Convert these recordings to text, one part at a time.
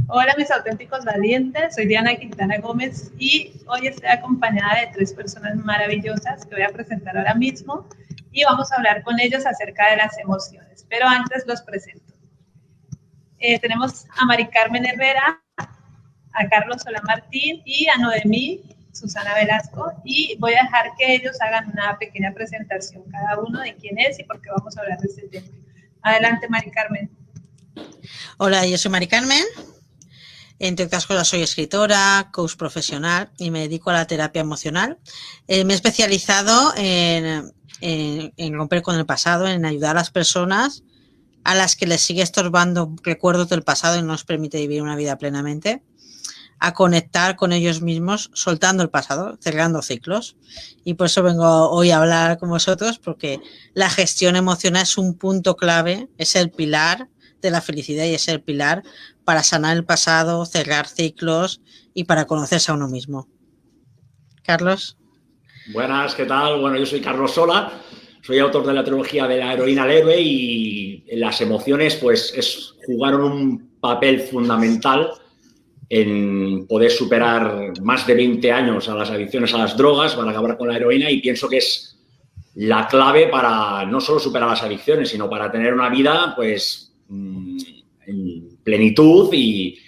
Hola mis auténticos valientes, soy Diana Quintana Gómez y hoy estoy acompañada de 3 personas maravillosas que voy a presentar ahora mismo y vamos a hablar con ellos acerca de las emociones, pero antes los presento. Tenemos a Mari Carmen Herrera, a Carlos Solá Martín y a Noemí Susana Velasco, y voy a dejar que ellos hagan una pequeña presentación cada uno de quién es y por qué vamos a hablar de este tema. Adelante, Mari Carmen. Hola, yo soy Mari Carmen. Entre otras cosas soy escritora, coach profesional y me dedico a la terapia emocional. Me he especializado en romper con el pasado, en ayudar a las personas a las que les sigue estorbando recuerdos del pasado y no les permite vivir una vida plenamente, a conectar con ellos mismos, soltando el pasado, cerrando ciclos. Y por eso vengo hoy a hablar con vosotros, porque la gestión emocional es un punto clave, es el pilar de la felicidad y es el pilar para sanar el pasado, cerrar ciclos y para conocerse a uno mismo. Carlos. Buenas, ¿qué tal? Bueno, yo soy Carlos Sola, soy autor de la trilogía de la heroína al héroe y las emociones pues jugaron un papel fundamental en poder superar más de 20 años a las adicciones a las drogas para acabar con la heroína, y pienso que es la clave para no solo superar las adicciones, sino para tener una vida pues en plenitud y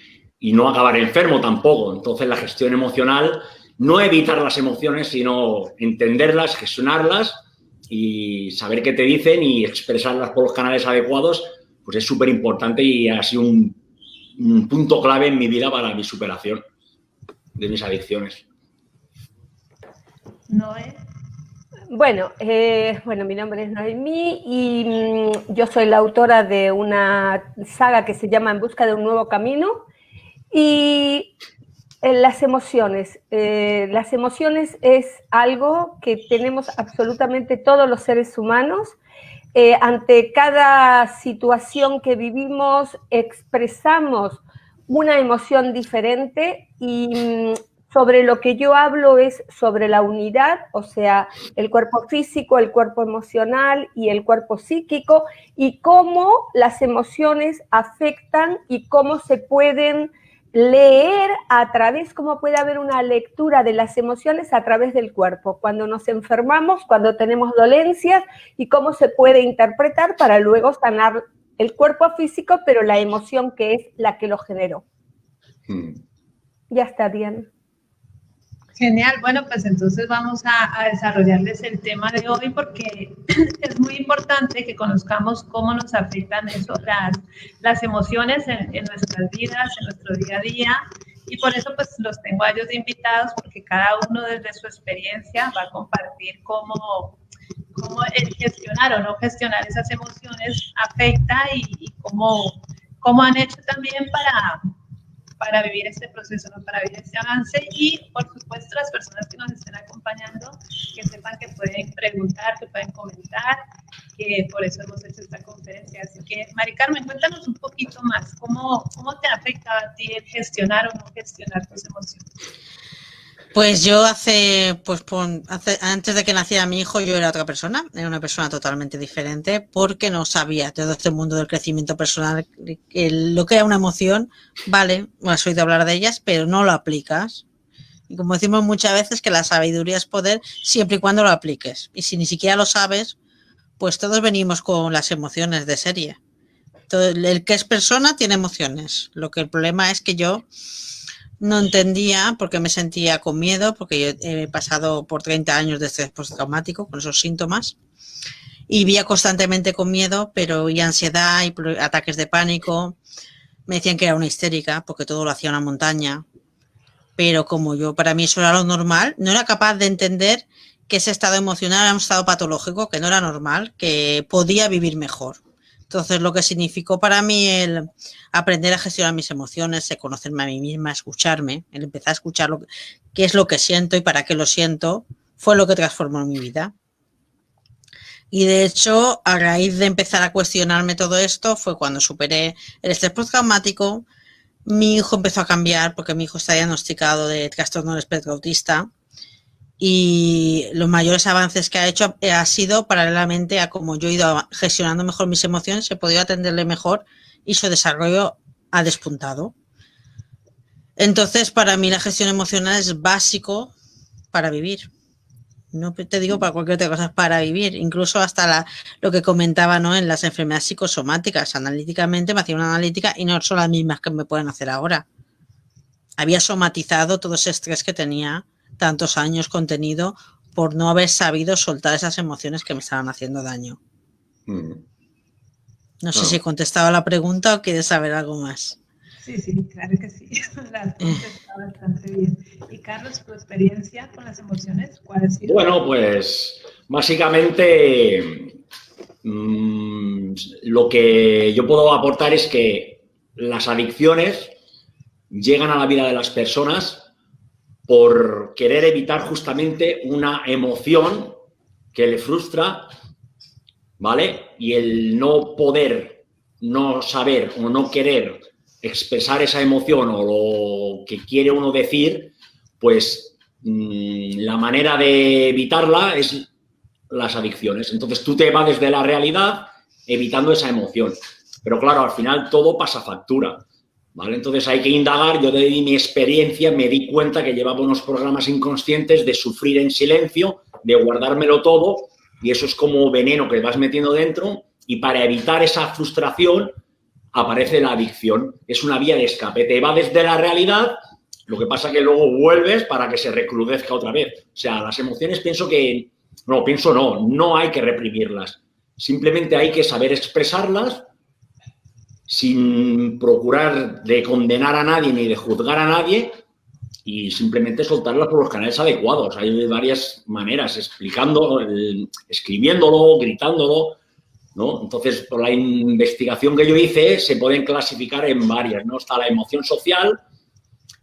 no acabar enfermo tampoco. Entonces la gestión emocional, no evitar las emociones, sino entenderlas, gestionarlas y saber qué te dicen y expresarlas por los canales adecuados, pues es súper importante y ha sido un punto clave en mi vida para mi superación de mis adicciones. Noé. Bueno, mi nombre es Noemí y yo soy la autora de una saga que se llama En busca de un nuevo camino. Y las emociones es algo que tenemos absolutamente todos los seres humanos. Ante cada situación que vivimos expresamos una emoción diferente y sobre lo que yo hablo es sobre la unidad, o sea, el cuerpo físico, el cuerpo emocional y el cuerpo psíquico, y cómo las emociones afectan y cómo se pueden leer a través, cómo puede haber una lectura de las emociones a través del cuerpo, cuando nos enfermamos, cuando tenemos dolencias, y cómo se puede interpretar para luego sanar el cuerpo físico, pero la emoción que es la que lo generó. Ya está bien. Genial, bueno, pues entonces vamos a desarrollarles el tema de hoy, porque es muy importante que conozcamos cómo nos afectan eso, las emociones en nuestras vidas, en nuestro día a día, y por eso pues los tengo a ellos de invitados, porque cada uno desde su experiencia va a compartir cómo el gestionar o no gestionar esas emociones afecta y cómo han hecho también para vivir este proceso, ¿no? Para vivir este avance, y por supuesto las personas que nos estén acompañando, que sepan que pueden preguntar, que pueden comentar, que por eso hemos hecho esta conferencia. Así que, Mari Carmen, cuéntanos un poquito más, ¿cómo te ha afectado a ti el gestionar o no gestionar tus emociones? Pues yo antes de que naciera mi hijo, yo era otra persona, era una persona totalmente diferente, porque no sabía todo este mundo del crecimiento personal, lo que era una emoción, vale, has oído hablar de ellas, pero no lo aplicas. Y como decimos muchas veces, que la sabiduría es poder siempre y cuando lo apliques. Y si ni siquiera lo sabes, pues todos venimos con las emociones de serie. El que es persona tiene emociones. Lo que el problema es que yo no entendía, porque me sentía con miedo, porque yo he pasado por 30 años de estrés postraumático con esos síntomas, y vivía constantemente con miedo, pero y ansiedad y ataques de pánico. Me decían que era una histérica porque todo lo hacía una montaña, pero como yo, para mí eso era lo normal, no era capaz de entender que ese estado emocional era un estado patológico, que no era normal, que podía vivir mejor. Entonces, lo que significó para mí el aprender a gestionar mis emociones, el conocerme a mí misma, escucharme, el empezar a escuchar qué es lo que siento y para qué lo siento, fue lo que transformó mi vida. Y de hecho, a raíz de empezar a cuestionarme todo esto, fue cuando superé el estrés postraumático. Mi hijo empezó a cambiar, porque mi hijo está diagnosticado de trastorno del espectro autista, y los mayores avances que ha hecho ha sido paralelamente a cómo yo he ido gestionando mejor mis emociones, he podido atenderle mejor y su desarrollo ha despuntado. Entonces, para mí la gestión emocional es básico para vivir. No te digo para cualquier otra cosa, para vivir. Incluso hasta lo que comentaba, ¿no? En las enfermedades psicosomáticas. Analíticamente me hacía una analítica y no son las mismas que me pueden hacer ahora. Había somatizado todo ese estrés que tenía tantos años contenido por no haber sabido soltar esas emociones que me estaban haciendo daño. No sé si he contestado a la pregunta o quieres saber algo más. Sí, claro que sí. La has contestado bastante bien. Y Carlos, ¿tu experiencia con las emociones cuál ha sido? Bueno, pues básicamente lo que yo puedo aportar es que las adicciones llegan a la vida de las personas por querer evitar justamente una emoción que le frustra, ¿vale? Y el no poder, no saber o no querer expresar esa emoción o lo que quiere uno decir, pues la manera de evitarla es las adicciones. Entonces tú te vas desde la realidad evitando esa emoción. Pero claro, al final todo pasa factura, ¿vale? Entonces hay que indagar. Yo de mi experiencia me di cuenta que llevaba unos programas inconscientes de sufrir en silencio, de guardármelo todo, y eso es como veneno que vas metiendo dentro, y para evitar esa frustración aparece la adicción. Es una vía de escape. Te va desde la realidad, lo que pasa que luego vuelves para que se recrudezca otra vez. O sea, las emociones no hay que reprimirlas. Simplemente hay que saber expresarlas sin procurar de condenar a nadie ni de juzgar a nadie y simplemente soltarlas por los canales adecuados. Hay varias maneras, escribiéndolo, gritándolo, ¿no? Entonces, por la investigación que yo hice, se pueden clasificar en varias, ¿no? Está la emoción social,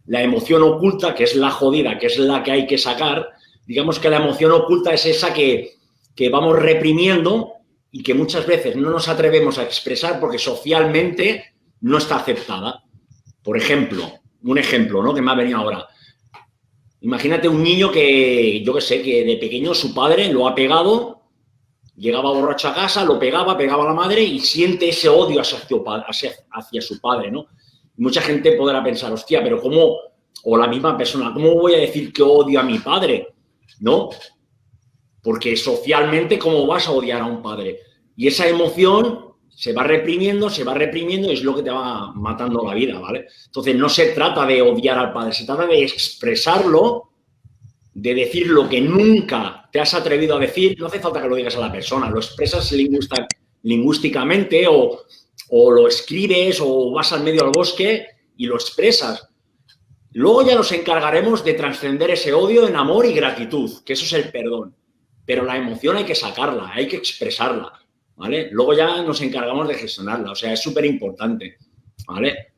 la emoción oculta, que es la jodida, que es la que hay que sacar. Digamos que la emoción oculta es esa que vamos reprimiendo y que muchas veces no nos atrevemos a expresar porque socialmente no está aceptada. Por ejemplo, un ejemplo, ¿no?, que me ha venido ahora. Imagínate un niño que, yo qué sé, que de pequeño su padre lo ha pegado, llegaba borracho a casa, lo pegaba a la madre y siente ese odio hacia su padre, ¿no? Y mucha gente podrá pensar, hostia, pero ¿cómo? O la misma persona, ¿cómo voy a decir que odio a mi padre? ¿No? Porque socialmente, ¿cómo vas a odiar a un padre? Y esa emoción se va reprimiendo y es lo que te va matando la vida, ¿vale? Entonces, no se trata de odiar al padre, se trata de expresarlo, de decir lo que nunca te has atrevido a decir. No hace falta que lo digas a la persona, lo expresas lingüísticamente o lo escribes o vas al medio del bosque y lo expresas. Luego ya nos encargaremos de trascender ese odio en amor y gratitud, que eso es el perdón. Pero la emoción hay que sacarla, hay que expresarla, ¿vale? Luego ya nos encargamos de gestionarla, o sea, es súper importante, ¿vale?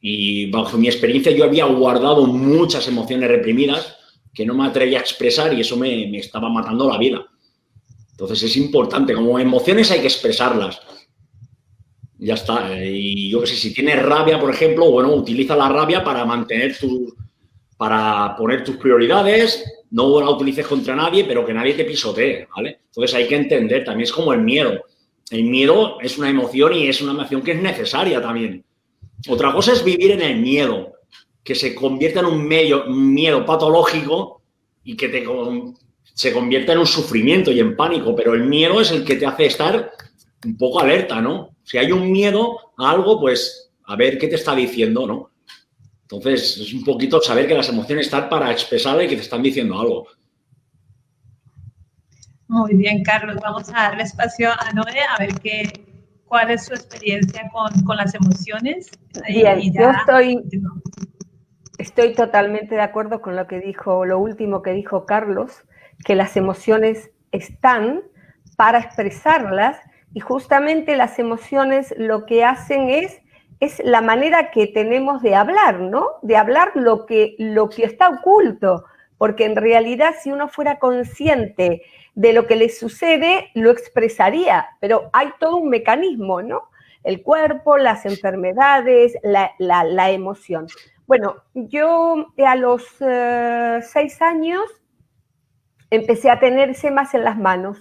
Y bajo mi experiencia yo había guardado muchas emociones reprimidas que no me atrevía a expresar y eso me estaba matando la vida. Entonces es importante, como emociones hay que expresarlas. Ya está. Y yo qué sé, si tienes rabia, por ejemplo, bueno, utiliza la rabia para para poner tus prioridades, no la utilices contra nadie, pero que nadie te pisotee, ¿vale? Entonces hay que entender, también es como el miedo. El miedo es una emoción y es una emoción que es necesaria también. Otra cosa es vivir en el miedo, que se convierta en un miedo patológico y que se convierta en un sufrimiento y en pánico, pero el miedo es el que te hace estar un poco alerta, ¿no? Si hay un miedo a algo, pues a ver qué te está diciendo, ¿no? Entonces, es un poquito saber que las emociones están para expresar y que te están diciendo algo. Muy bien, Carlos. Vamos a darle espacio a Noé a ver cuál es su experiencia con las emociones. Bien, yo estoy totalmente de acuerdo con lo último que dijo Carlos, que las emociones están para expresarlas y justamente las emociones lo que hacen es la manera que tenemos de hablar, ¿no? De hablar lo que está oculto, porque en realidad si uno fuera consciente de lo que le sucede, lo expresaría, pero hay todo un mecanismo, ¿no? El cuerpo, las enfermedades, la emoción. Bueno, yo a los 6 años empecé a tener semas en las manos.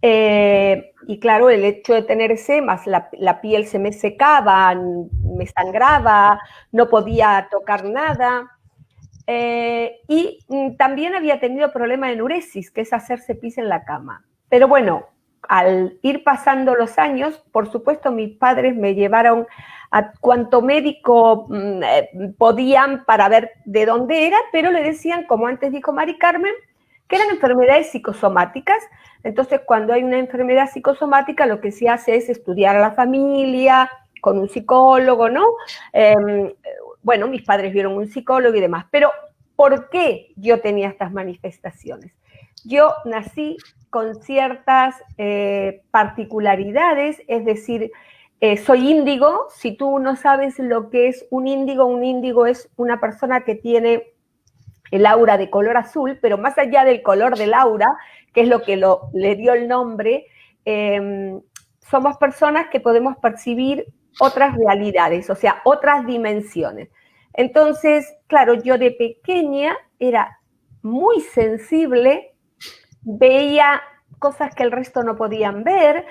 Y claro, el hecho de tener edemas, la piel se me secaba, me sangraba, no podía tocar nada. Y también había tenido problema de enuresis, que es hacerse pis en la cama. Pero bueno, al ir pasando los años, por supuesto, mis padres me llevaron a cuanto médico podían para ver de dónde era, pero le decían, como antes dijo Mari Carmen, que eran enfermedades psicosomáticas. Entonces, cuando hay una enfermedad psicosomática, lo que se hace es estudiar a la familia, con un psicólogo, ¿no? Bueno, mis padres vieron un psicólogo y demás. Pero, ¿por qué yo tenía estas manifestaciones? Yo nací con ciertas particularidades, es decir, soy índigo. Si tú no sabes lo que es un índigo es una persona que tiene el aura de color azul, pero más allá del color del aura, que es lo que le dio el nombre, somos personas que podemos percibir otras realidades, o sea, otras dimensiones. Entonces, claro, yo de pequeña era muy sensible, veía cosas que el resto no podían ver,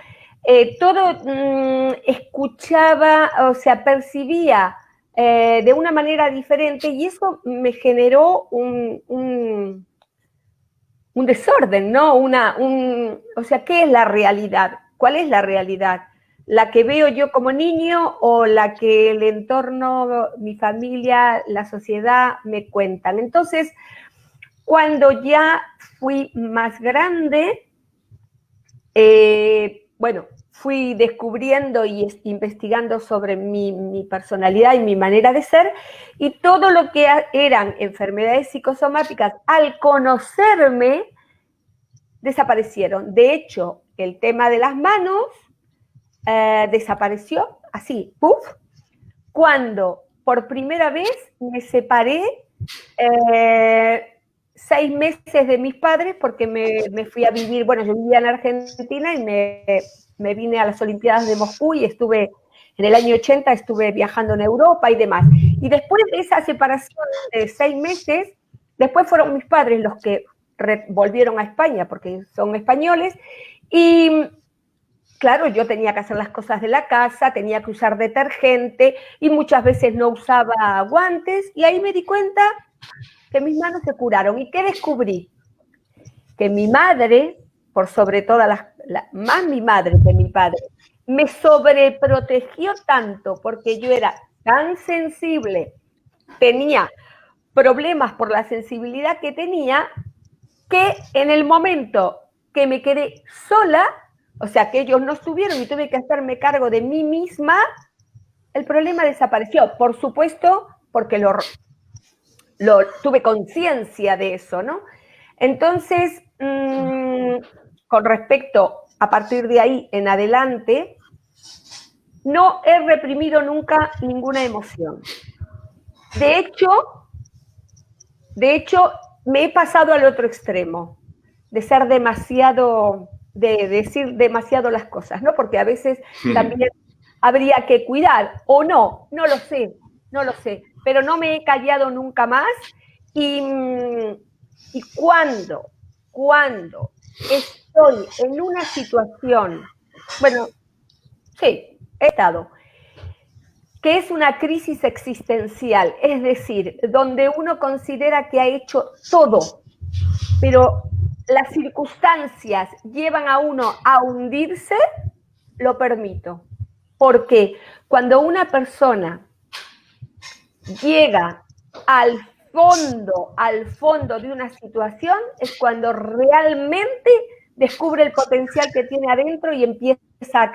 escuchaba, o sea, percibía de una manera diferente, y eso me generó un desorden, ¿no? O sea, ¿qué es la realidad? ¿Cuál es la realidad? ¿La que veo yo como niño o la que el entorno, mi familia, la sociedad me cuentan? Entonces, cuando ya fui más grande, bueno, fui descubriendo y investigando sobre mi personalidad y mi manera de ser, y todo lo que eran enfermedades psicosomáticas, al conocerme, desaparecieron. De hecho, el tema de las manos desapareció, así, ¡puf! Cuando por primera vez me separé 6 meses de mis padres, porque me fui a vivir, bueno, yo vivía en Argentina y me vine a las Olimpiadas de Moscú y estuve, en el año 80 estuve viajando en Europa y demás. Y después de esa separación de 6 meses, después fueron mis padres los que volvieron a España, porque son españoles, y claro, yo tenía que hacer las cosas de la casa, tenía que usar detergente y muchas veces no usaba guantes, y ahí me di cuenta que mis manos se curaron. ¿Y qué descubrí? Que mi madre, por sobre todas más mi madre que mi padre, me sobreprotegió tanto porque yo era tan sensible, tenía problemas por la sensibilidad que tenía, que en el momento que me quedé sola, o sea, que ellos no estuvieron y tuve que hacerme cargo de mí misma, el problema desapareció. Por supuesto, porque tuve conciencia de eso, ¿no? Entonces, con respecto, a partir de ahí en adelante, no he reprimido nunca ninguna emoción. De hecho, me he pasado al otro extremo, de ser demasiado, de decir demasiado las cosas, ¿no? Porque a veces también habría que cuidar, o no lo sé, pero no me he callado nunca más, y cuando estoy en una situación, bueno, sí, he estado, que es una crisis existencial, es decir, donde uno considera que ha hecho todo, pero las circunstancias llevan a uno a hundirse, lo permito. Porque cuando una persona llega al fondo de una situación, es cuando realmente descubre el potencial que tiene adentro y empieza a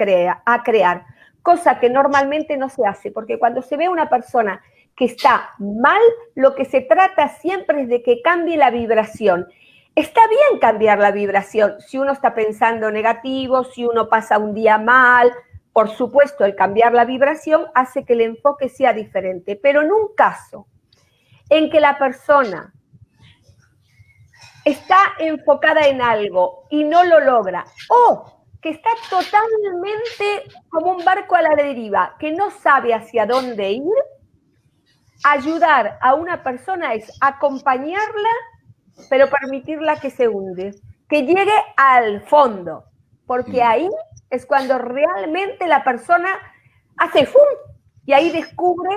crear, cosa que normalmente no se hace, porque cuando se ve a una persona que está mal, lo que se trata siempre es de que cambie la vibración. Está bien cambiar la vibración, si uno está pensando negativo, si uno pasa un día mal, por supuesto, el cambiar la vibración hace que el enfoque sea diferente, pero en un caso en que la persona está enfocada en algo y no lo logra, o que está totalmente como un barco a la deriva, que no sabe hacia dónde ir, ayudar a una persona es acompañarla, pero permitirla que se hunde, que llegue al fondo. porque ahí es cuando realmente la persona hace ¡fum! Y ahí descubre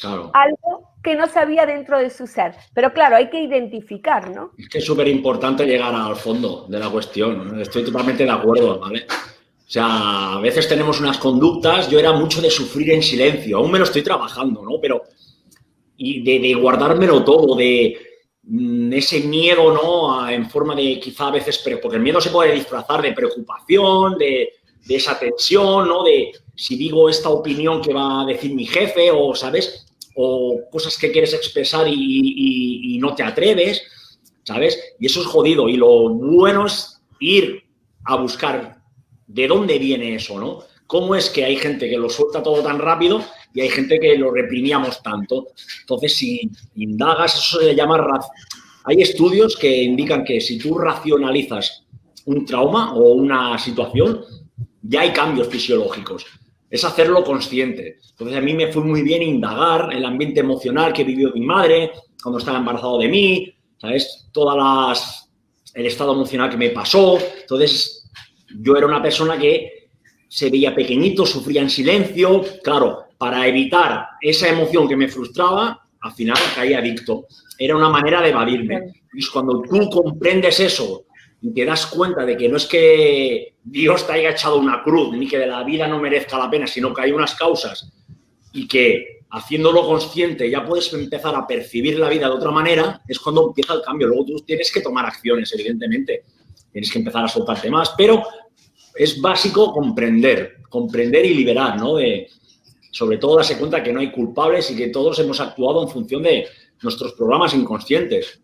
algo que no sabía dentro de su ser. Pero claro, hay que identificar, ¿no? Es que es súper importante llegar al fondo de la cuestión. Estoy totalmente de acuerdo, ¿vale? O sea, a veces tenemos unas conductas, yo era mucho de sufrir en silencio, aún me lo estoy trabajando, ¿no? Pero, y de guardármelo todo, de ese miedo, ¿no? En forma de quizá a veces, porque el miedo se puede disfrazar de preocupación, de esa tensión, ¿no? De si digo esta opinión que va a decir mi jefe, o, ¿sabes? O cosas que quieres expresar y no te atreves, ¿sabes? Y eso es jodido. Y lo bueno es ir a buscar de dónde viene eso, ¿no? ¿Cómo es que hay gente que lo suelta todo tan rápido y hay gente que lo reprimíamos tanto? Entonces, si indagas, eso se llama... Hay estudios que indican que si tú racionalizas un trauma o una situación, ya hay cambios fisiológicos. Es hacerlo consciente. Entonces, a mí me fue muy bien indagar el ambiente emocional que vivió mi madre cuando estaba embarazada de mí, ¿sabes? El estado emocional que me pasó. Entonces, yo era una persona que se veía pequeñito, sufría en silencio. Claro, para evitar esa emoción que me frustraba, al final caía adicto. Era una manera de evadirme. Y cuando tú comprendes eso y te das cuenta de que no es que Dios te haya echado una cruz, ni que de la vida no merezca la pena, sino que hay unas causas y que haciéndolo consciente ya puedes empezar a percibir la vida de otra manera, es cuando empieza el cambio. Luego tú tienes que tomar acciones, evidentemente. Tienes que empezar a soltarte más, pero es básico comprender y liberar, ¿no? Sobre todo darse cuenta que no hay culpables y que todos hemos actuado en función de nuestros programas inconscientes,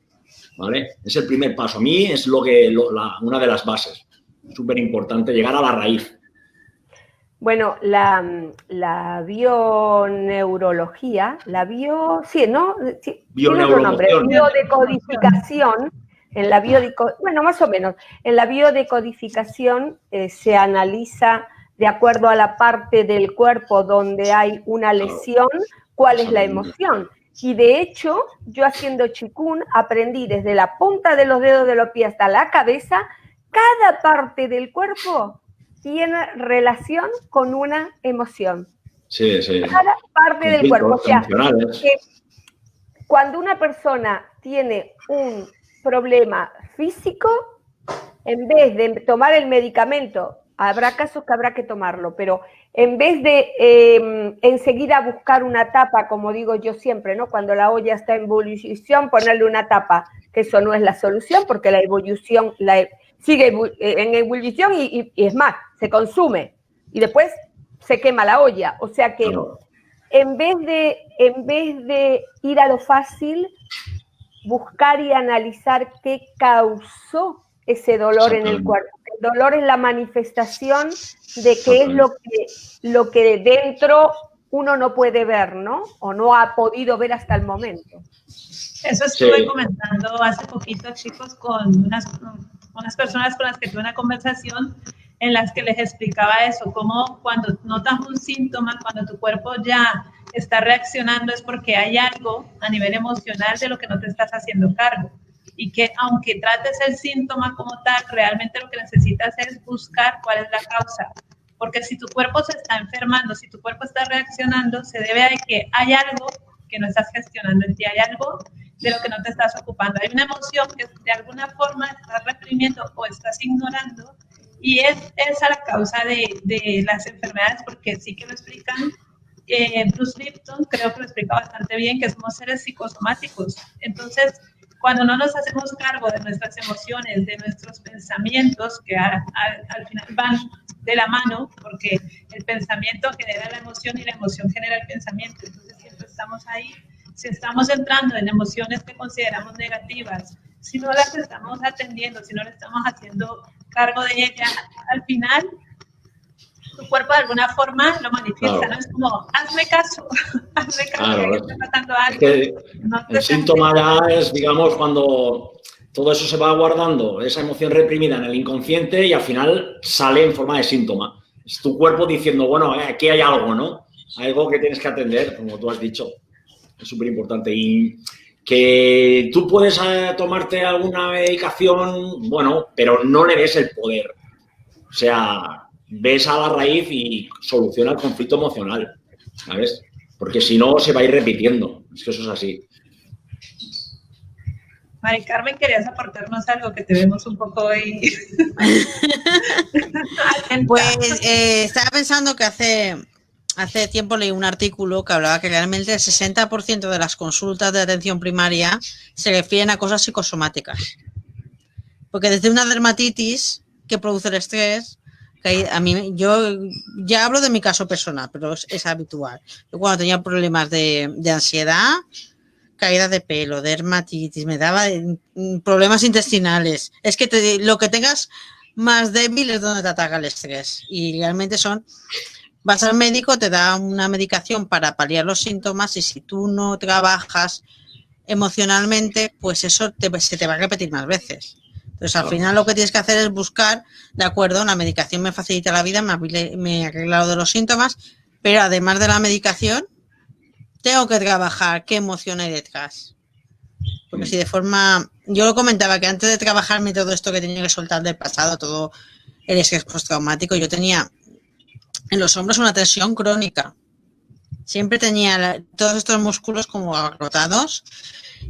¿vale? Es el primer paso. A mí es una de las bases. Súper importante llegar a la raíz. Bueno, la bioneurología, tiene otro nombre, biodecodificación. Bueno, más o menos. En la biodecodificación se analiza de acuerdo a la parte del cuerpo donde hay una lesión, cuál es la emoción. Y de hecho, yo haciendo Qigong aprendí desde la punta de los dedos de los pies hasta la cabeza, cada parte del cuerpo tiene relación con una emoción. Sí, sí. Cada parte del cuerpo. O sea, que cuando una persona tiene un problema físico, en vez de tomar el medicamento, habrá casos que habrá que tomarlo, pero en vez de enseguida buscar una tapa, como digo yo siempre, ¿no? Cuando la olla está en ebullición, ponerle una tapa, que eso no es la solución, porque la ebullición sigue en ebullición y es más, se consume y después se quema la olla. O sea que en vez de ir a lo fácil, buscar y analizar qué causó ese dolor en el cuerpo. El dolor es la manifestación de qué es lo que dentro uno no puede ver, ¿no? O no ha podido ver hasta el momento. Eso estuve comentando hace poquito, chicos, con unas personas con las que tuve una conversación en las que les explicaba eso, cómo cuando notas un síntoma, cuando tu cuerpo ya está reaccionando es porque hay algo a nivel emocional de lo que no te estás haciendo cargo. Y que aunque trates el síntoma como tal, realmente lo que necesitas es buscar cuál es la causa. Porque si tu cuerpo se está enfermando, si tu cuerpo está reaccionando, se debe a que hay algo que no estás gestionando en ti, hay algo de lo que no te estás ocupando. Hay una emoción que de alguna forma estás reprimiendo o estás ignorando y es esa la causa de las enfermedades, porque sí que lo explican. Bruce Lipton creo que lo explica bastante bien, que somos seres psicosomáticos. Entonces, cuando no nos hacemos cargo de nuestras emociones, de nuestros pensamientos, que al final van de la mano, porque el pensamiento genera la emoción y la emoción genera el pensamiento. Entonces siempre estamos ahí. Si estamos entrando en emociones que consideramos negativas, si no las estamos atendiendo, si no le estamos haciendo cargo de ellas, al final tu cuerpo de alguna forma lo manifiesta, ¿no? Es como, hazme caso, que está pasando algo. Es que el síntoma ya es, digamos, cuando todo eso se va guardando, esa emoción reprimida en el inconsciente y al final sale en forma de síntoma. Es tu cuerpo diciendo, bueno, aquí hay algo, ¿no? Algo que tienes que atender, como tú has dicho. Es súper importante. Y que tú puedes tomarte alguna medicación, bueno, pero no le des el poder. O O sea, ves a la raíz y soluciona el conflicto emocional, ¿sabes? Porque si no, se va a ir repitiendo. Es que eso es así. Mari Carmen, ¿querías aportarnos algo que te vemos un poco ahí? Pues estaba pensando que hace tiempo leí un artículo que hablaba que realmente el 60% de las consultas de atención primaria se refieren a cosas psicosomáticas. Porque desde una dermatitis que produce el estrés, que a mí, yo ya hablo de mi caso personal, pero es habitual. Yo cuando tenía problemas de ansiedad, caída de pelo, dermatitis, me daba problemas intestinales. Es que lo que tengas más débil es donde te ataca el estrés. Y realmente vas al médico, te da una medicación para paliar los síntomas y si tú no trabajas emocionalmente, pues eso se te va a repetir más veces. Entonces, al final lo que tienes que hacer es buscar, de acuerdo, la medicación me facilita la vida, me arregla lo de los síntomas, pero además de la medicación, tengo que trabajar qué emoción hay detrás. Porque si de forma... Yo lo comentaba que antes de trabajarme todo esto que tenía que soltar del pasado, todo el estrés postraumático, yo tenía en los hombros una tensión crónica. Siempre tenía todos estos músculos como agotados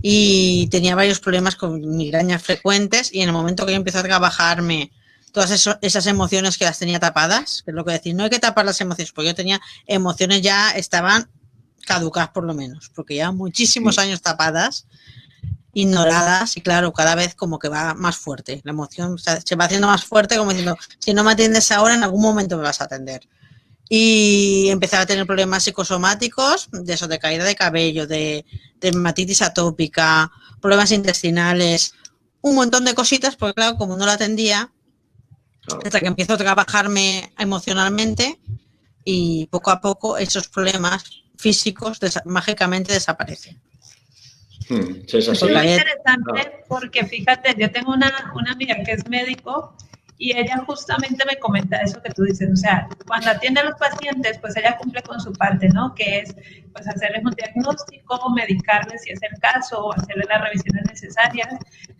y tenía varios problemas con migrañas frecuentes y en el momento que yo empecé a trabajarme todas esas emociones que las tenía tapadas, que es lo que decir, no hay que tapar las emociones, porque yo tenía emociones ya estaban caducadas por lo menos, porque ya muchísimos años tapadas, ignoradas y claro, cada vez como que va más fuerte, la emoción se va haciendo más fuerte como diciendo, si no me atiendes ahora en algún momento me vas a atender. Y empecé a tener problemas psicosomáticos, de eso, de caída de cabello, de dermatitis atópica, problemas intestinales, un montón de cositas, porque claro, como no la atendía, hasta que empiezo a trabajarme emocionalmente y poco a poco esos problemas físicos mágicamente desaparecen. Sí, es así. Es muy interesante porque fíjate, yo tengo una amiga que es médico y ella justamente me comenta eso que tú dices, o sea, cuando atiende a los pacientes, pues ella cumple con su parte, ¿no? Que es, pues, hacerles un diagnóstico, medicarles si es el caso, o hacerles las revisiones necesarias,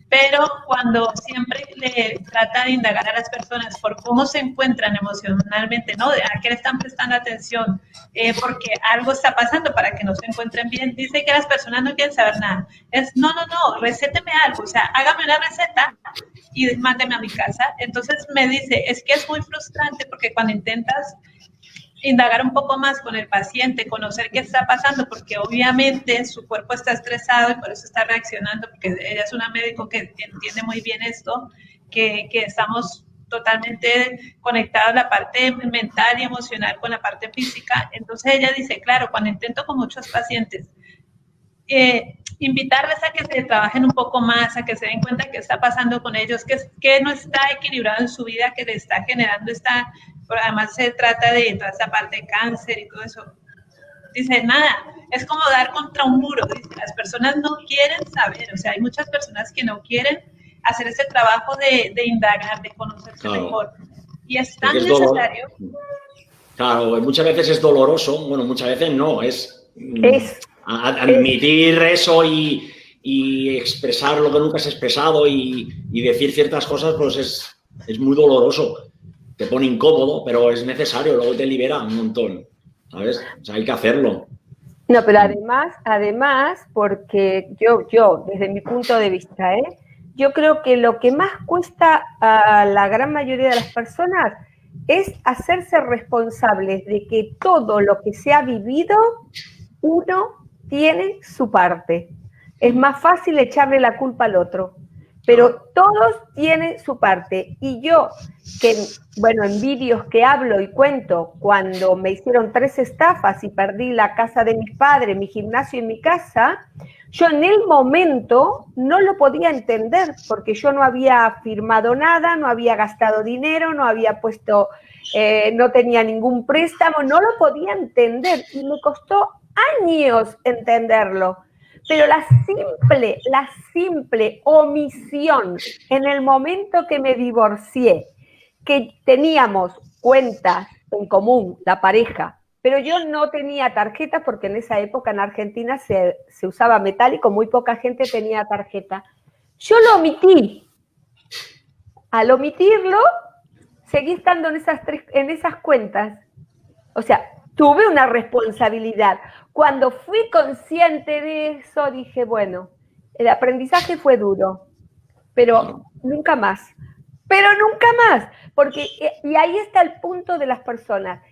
pero cuando siempre le trata de indagar a las personas por cómo se encuentran emocionalmente, ¿no? A qué le están prestando atención, porque algo está pasando para que no se encuentren bien, dice que las personas no quieren saber nada. Es, no, recéteme algo, o sea, hágame una receta y mándeme a mi casa. Entonces me dice, es que es muy frustrante porque cuando intentas indagar un poco más con el paciente, conocer qué está pasando, porque obviamente su cuerpo está estresado y por eso está reaccionando, porque ella es una médico que entiende muy bien esto, que estamos totalmente conectados la parte mental y emocional con la parte física. Entonces ella dice, claro, cuando intento con muchos pacientes, invitarles a que se trabajen un poco más, a que se den cuenta qué está pasando con ellos, que no está equilibrado en su vida, que le está generando esta, además se trata de toda esta parte de cáncer y todo eso. Dice, nada, es como dar contra un muro, dice, las personas no quieren saber, o sea, hay muchas personas que no quieren hacer ese trabajo de indagar, de conocerse mejor, y es tan necesario. Claro, muchas veces es doloroso, bueno, muchas veces no, es admitir eso y expresar lo que nunca has expresado y decir ciertas cosas, pues es muy doloroso. Te pone incómodo, pero es necesario, luego te libera un montón, ¿sabes? O sea, hay que hacerlo. No, pero además, porque yo, desde mi punto de vista, yo creo que lo que más cuesta a la gran mayoría de las personas es hacerse responsables de que todo lo que se ha vivido, uno tiene su parte. Es más fácil echarle la culpa al otro, pero todos tienen su parte. Y yo, que, bueno, en vídeos que hablo y cuento, cuando me hicieron 3 estafas y perdí la casa de mis padres, mi gimnasio y mi casa, yo en el momento no lo podía entender, porque yo no había firmado nada, no había gastado dinero, no había puesto, no tenía ningún préstamo, no lo podía entender y me costó años entenderlo. Pero la simple omisión en el momento que me divorcié, que teníamos cuentas en común, la pareja, pero yo no tenía tarjeta porque en esa época en Argentina se usaba metálico, muy poca gente tenía tarjeta. Yo lo omití. Al omitirlo, seguí estando en esas cuentas. O sea, tuve una responsabilidad. Cuando fui consciente de eso, dije, bueno, el aprendizaje fue duro, pero nunca más. Pero nunca más. Porque, y ahí está el punto de las personas.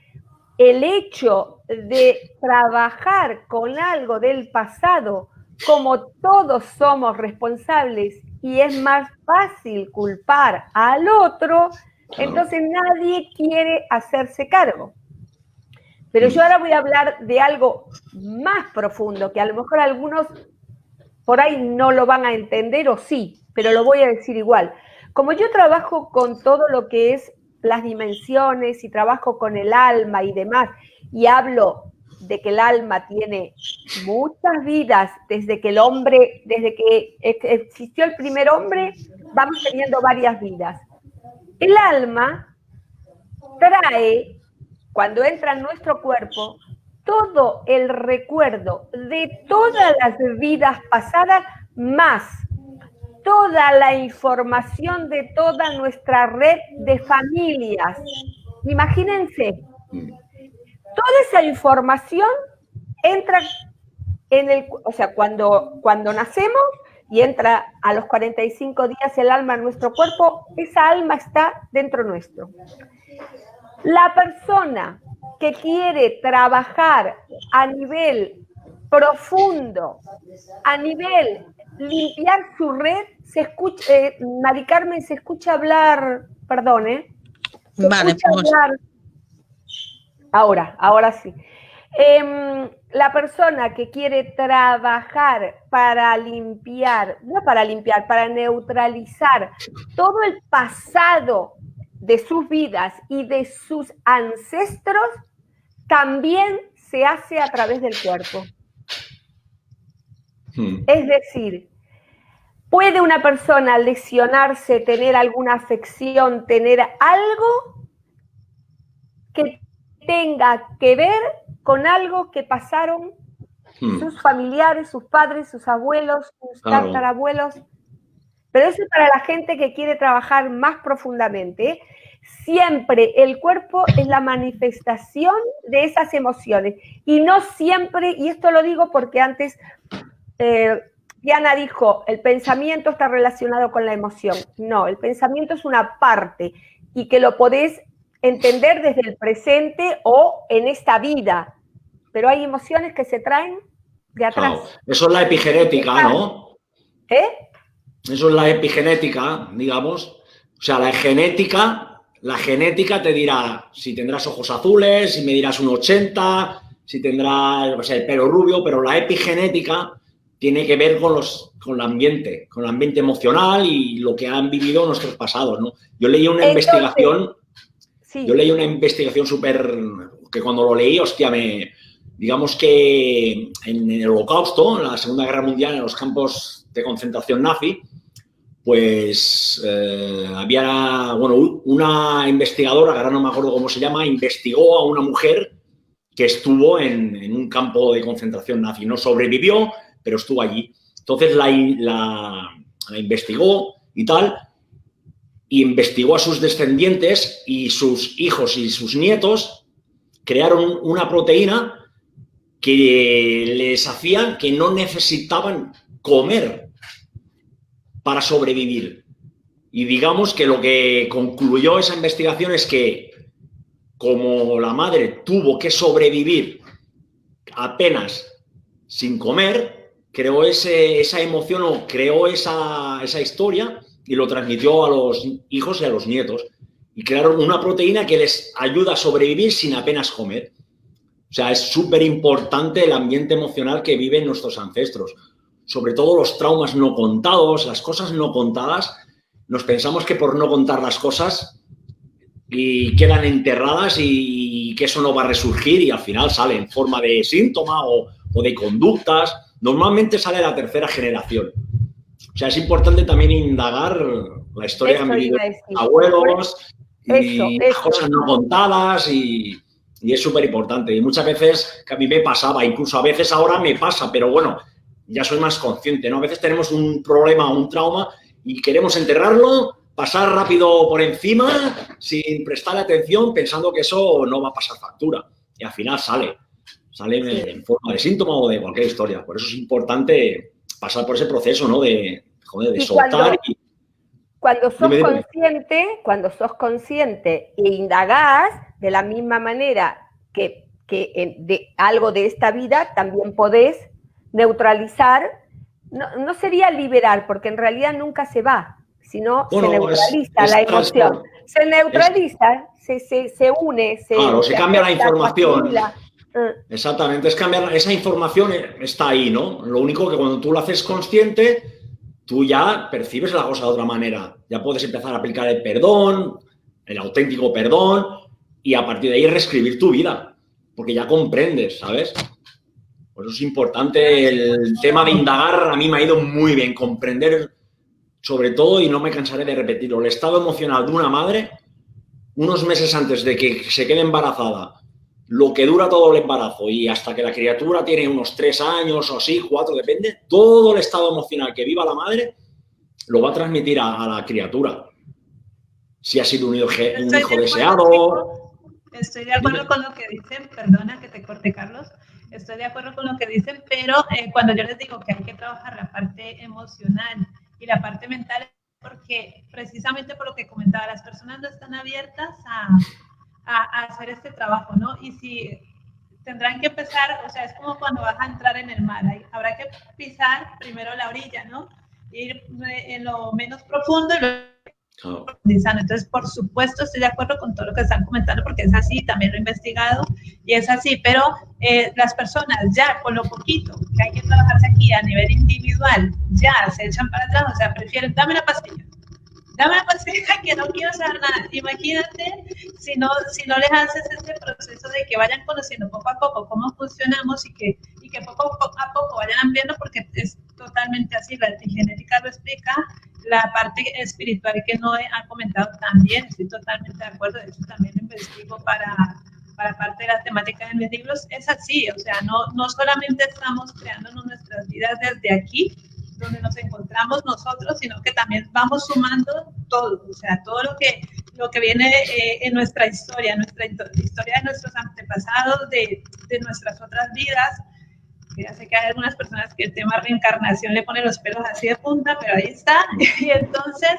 El hecho de trabajar con algo del pasado, como todos somos responsables y es más fácil culpar al otro, entonces nadie quiere hacerse cargo. Pero yo ahora voy a hablar de algo más profundo, que a lo mejor algunos por ahí no lo van a entender o sí, pero lo voy a decir igual. Como yo trabajo con todo lo que es las dimensiones y trabajo con el alma y demás, y hablo de que el alma tiene muchas vidas desde que existió el primer hombre, vamos teniendo varias vidas. El alma trae, cuando entra en nuestro cuerpo, todo el recuerdo de todas las vidas pasadas, más toda la información de toda nuestra red de familias. Imagínense, toda esa información entra o sea, cuando nacemos y entra a los 45 días el alma en nuestro cuerpo, esa alma está dentro nuestro. La persona que quiere trabajar a nivel profundo, a nivel limpiar su red, se escucha, Mari Carmen, se escucha hablar, perdón, Vale, pues. Ahora sí. La persona que quiere trabajar para limpiar, para neutralizar todo el pasado de sus vidas y de sus ancestros, también se hace a través del cuerpo. Es decir, ¿puede una persona lesionarse, tener alguna afección, tener algo que tenga que ver con algo que pasaron sus familiares, sus padres, sus abuelos, sus tatarabuelos? Pero eso es para la gente que quiere trabajar más profundamente. Siempre el cuerpo es la manifestación de esas emociones. Y no siempre, y esto lo digo porque antes Diana dijo, el pensamiento está relacionado con la emoción. No, el pensamiento es una parte y que lo podés entender desde el presente o en esta vida. Pero hay emociones que se traen de atrás. Claro. Eso es la epigenética, ¿no? Eso es la epigenética, digamos. O sea, la genética te dirá si tendrás ojos azules, si medirás un 80, si tendrás el pelo rubio, pero la epigenética tiene que ver con el ambiente emocional y lo que han vivido nuestros pasados, ¿no? Yo leí una investigación súper, que cuando lo leí, hostia, digamos que en el Holocausto, en la Segunda Guerra Mundial, en los campos de concentración nazi, pues había, una investigadora, que ahora no me acuerdo cómo se llama, investigó a una mujer que estuvo en un campo de concentración nazi. No sobrevivió, pero estuvo allí. Entonces la investigó y tal, y investigó a sus descendientes y sus hijos y sus nietos crearon una proteína que les hacía que no necesitaban comer para sobrevivir. Y digamos que lo que concluyó esa investigación es que como la madre tuvo que sobrevivir apenas sin comer, creó esa emoción o creó esa historia y lo transmitió a los hijos y a los nietos. Y crearon una proteína que les ayuda a sobrevivir sin apenas comer. O sea, es súper importante el ambiente emocional que viven nuestros ancestros. Sobre todo los traumas no contados, las cosas no contadas. Nos pensamos que por no contar las cosas y quedan enterradas y que eso no va a resurgir y al final sale en forma de síntoma o de conductas. Normalmente sale la tercera generación. O sea, es importante también indagar la historia que han vivido los abuelos y las cosas no contadas y es súper importante. Y muchas veces, que a mí me pasaba, incluso a veces ahora me pasa, pero bueno, ya soy más consciente, ¿no? A veces tenemos un problema o un trauma y queremos enterrarlo pasar rápido por encima sin prestarle atención pensando que eso no va a pasar factura. Y al final sale en forma de síntoma o de cualquier historia. Por eso es importante pasar por ese proceso, ¿no? De soltar. Cuando sos consciente e indagás de la misma manera que de algo de esta vida, también podés neutralizar. No sería liberar, porque en realidad nunca se va, sino se neutraliza la emoción. Se neutraliza, se une. Claro, se cambia la información. Exactamente, es cambiar. Esa información está ahí, ¿no? Lo único que cuando tú lo haces consciente, tú ya percibes la cosa de otra manera. Ya puedes empezar a aplicar el perdón, el auténtico perdón, y a partir de ahí reescribir tu vida, porque ya comprendes, ¿sabes? Por eso es importante el tema de indagar. A mí me ha ido muy bien comprender, sobre todo, y no me cansaré de repetirlo, el estado emocional de una madre unos meses antes de que se quede embarazada, lo que dura todo el embarazo y hasta que la criatura tiene unos 3 años o así, 4, depende, todo el estado emocional que viva la madre lo va a transmitir a la criatura. Si ha sido un hijo deseado. Estoy de acuerdo con lo que dicen, perdona que te corte, Carlos. Estoy de acuerdo con lo que dicen, pero cuando yo les digo que hay que trabajar la parte emocional y la parte mental, porque precisamente por lo que comentaba, las personas no están abiertas a hacer este trabajo, ¿no? Y si tendrán que empezar, o sea, es como cuando vas a entrar en el mar, habrá que pisar primero la orilla, ¿no? Ir en lo menos profundo y luego profundizando. Entonces, por supuesto, estoy de acuerdo con todo lo que están comentando, porque es así, también lo he investigado y es así, pero las personas ya con lo poquito que hay que trabajarse aquí a nivel individual, ya se echan para atrás, o sea, prefieren, dame la pastilla que no quiero saber nada. Imagínate si no les haces ese proceso de que vayan conociendo poco a poco cómo funcionamos y que poco a poco vayan ampliando, porque es totalmente así, la epigenética lo explica, la parte espiritual que no ha comentado también, estoy totalmente de acuerdo, de hecho también lo investigo para parte de la temática de mis libros, es así, o sea, no solamente estamos creándonos nuestras vidas desde aquí, donde nos encontramos nosotros, sino que también vamos sumando todo, o sea, todo lo que viene en nuestra historia de nuestros antepasados, de nuestras otras vidas. Ya sé que hay algunas personas que el tema reencarnación le pone los pelos así de punta, pero ahí está. Y entonces,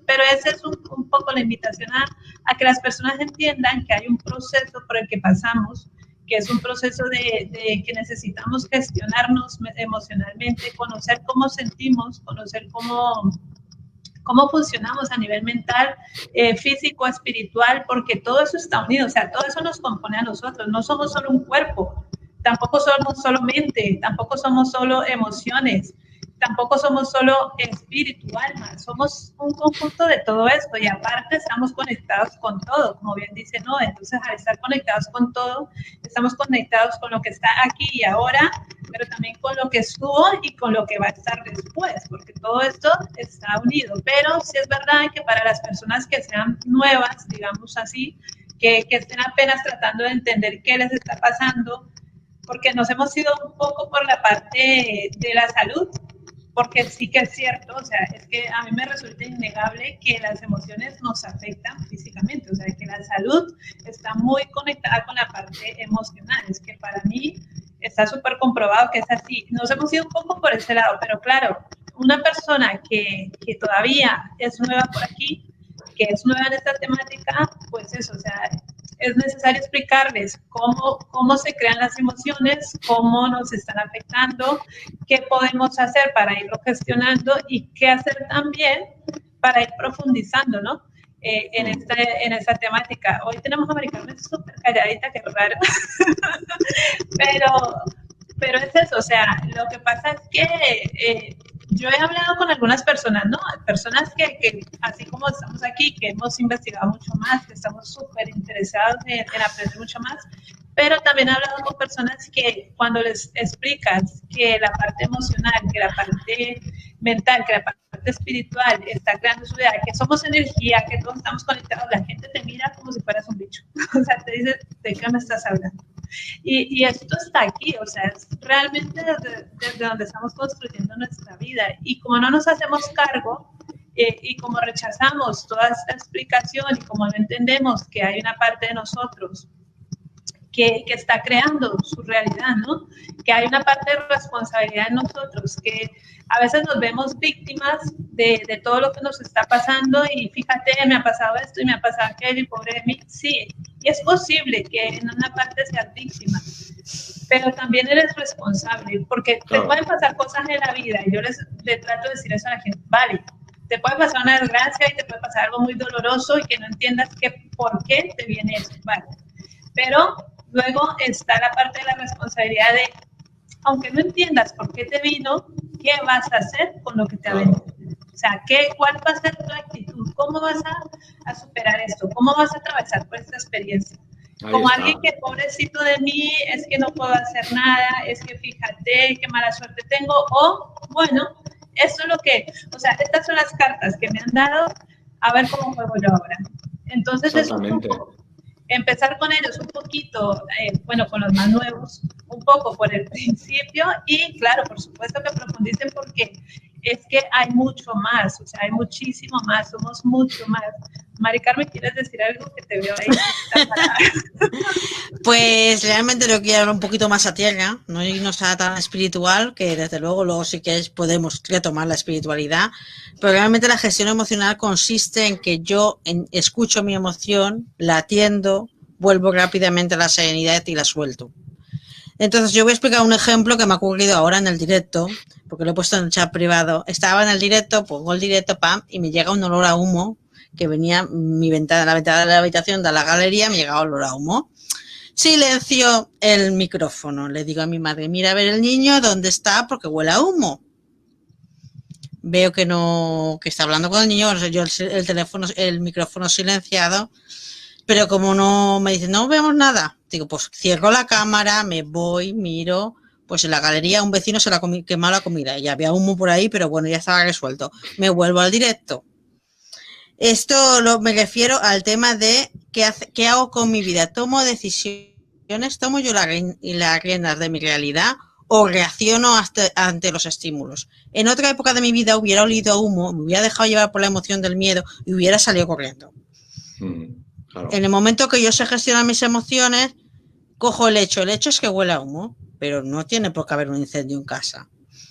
pero esa es un poco la invitación a que las personas entiendan que hay un proceso por el que pasamos, que es un proceso de que necesitamos gestionarnos emocionalmente, conocer cómo sentimos, conocer cómo funcionamos a nivel mental, físico, espiritual, porque todo eso está unido, o sea, todo eso nos compone a nosotros, no somos solo un cuerpo, tampoco somos solo mente, tampoco somos solo emociones, tampoco somos solo espíritu, alma, somos un conjunto de todo esto y aparte estamos conectados con todo, como bien dice Noé. Entonces, al estar conectados con todo, estamos conectados con lo que está aquí y ahora, pero también con lo que estuvo y con lo que va a estar después, porque todo esto está unido. Pero sí es verdad que para las personas que sean nuevas, digamos así, que estén apenas tratando de entender qué les está pasando, porque nos hemos ido un poco por la parte de la salud, porque sí que es cierto, o sea, es que a mí me resulta innegable que las emociones nos afectan físicamente, o sea, que la salud está muy conectada con la parte emocional, es que para mí está súper comprobado que es así. Nos hemos ido un poco por ese lado, pero claro, una persona que todavía es nueva por aquí, que es nueva en esta temática, pues eso, o sea, es necesario explicarles cómo se crean las emociones, cómo nos están afectando, qué podemos hacer para irlo gestionando y qué hacer también para ir profundizando, ¿no? En esta temática. Hoy tenemos a Mari Carmen súper calladita, que raro. pero es eso, o sea, lo que pasa es que yo he hablado con algunas personas, ¿no? Personas que así como estamos aquí, que hemos investigado mucho más, que estamos súper interesados en aprender mucho más, pero también he hablado con personas que cuando les explicas que la parte emocional, que la parte mental, que la parte espiritual está creando su vida, que somos energía, que todos estamos conectados, la gente te mira como si fueras un bicho. O sea, te dice, ¿de qué me estás hablando? Y esto está aquí, o sea, es realmente desde donde estamos construyendo nuestra vida. Y como no nos hacemos cargo, Y como rechazamos toda esta explicación y como no entendemos que hay una parte de nosotros que está creando su realidad, ¿no? Que hay una parte de responsabilidad en nosotros, que a veces nos vemos víctimas de todo lo que nos está pasando y fíjate, me ha pasado esto y me ha pasado aquello y pobre de mí. Sí, y es posible que en una parte seas víctima, pero también eres responsable, porque te pueden pasar cosas en la vida y yo le trato de decir eso a la gente, vale, te puede pasar una desgracia y te puede pasar algo muy doloroso y que no entiendas por qué te viene eso, vale, pero luego está la parte de la responsabilidad de, aunque no entiendas por qué te vino, ¿qué vas a hacer con lo que te ha venido? O sea, ¿cuál va a ser tu actitud? ¿Cómo vas a superar esto? ¿Cómo vas a atravesar por esta experiencia? Como alguien que, pobrecito de mí, es que no puedo hacer nada, es que fíjate qué mala suerte tengo, o, bueno, esto es lo que, o sea, estas son las cartas que me han dado, a ver cómo juego yo ahora. Entonces, es un poco empezar con ellos un poquito, bueno, con los más nuevos, un poco por el principio y, claro, por supuesto que profundicen porque es que hay mucho más, o sea, hay muchísimo más, somos mucho más. Mari Carmen, ¿quieres decir algo? Que te veo ahí. Pues realmente lo quiero hablar un poquito más a tierra, no irnos a tan espiritual, que desde luego sí que podemos retomar la espiritualidad, pero realmente la gestión emocional consiste en que yo escucho mi emoción, la atiendo, vuelvo rápidamente a la serenidad y la suelto. Entonces yo voy a explicar un ejemplo que me ha ocurrido ahora en el directo, porque lo he puesto en el chat privado. Estaba en el directo, pongo el directo, pam, y me llega un olor a humo que venía la ventana de la habitación de la galería, me llegaba olor a humo. Silencio el micrófono. Le digo a mi madre, mira a ver el niño, ¿dónde está? Porque huele a humo. Veo que no, que está hablando con el niño, yo el micrófono silenciado, pero como no me dice, no vemos nada, digo, pues cierro la cámara, me voy, miro, pues en la galería un vecino se la quemó la comida y había humo por ahí, pero bueno, ya estaba resuelto. Me vuelvo al directo. Esto me refiero al tema de qué hago con mi vida. ¿Tomo decisiones? ¿Tomo yo las riendas de mi realidad o reacciono ante los estímulos? En otra época de mi vida hubiera olido humo, me hubiera dejado llevar por la emoción del miedo y hubiera salido corriendo. Claro. En el momento que yo sé gestionar mis emociones, cojo el hecho. El hecho es que huele a humo, pero no tiene por qué haber un incendio en casa.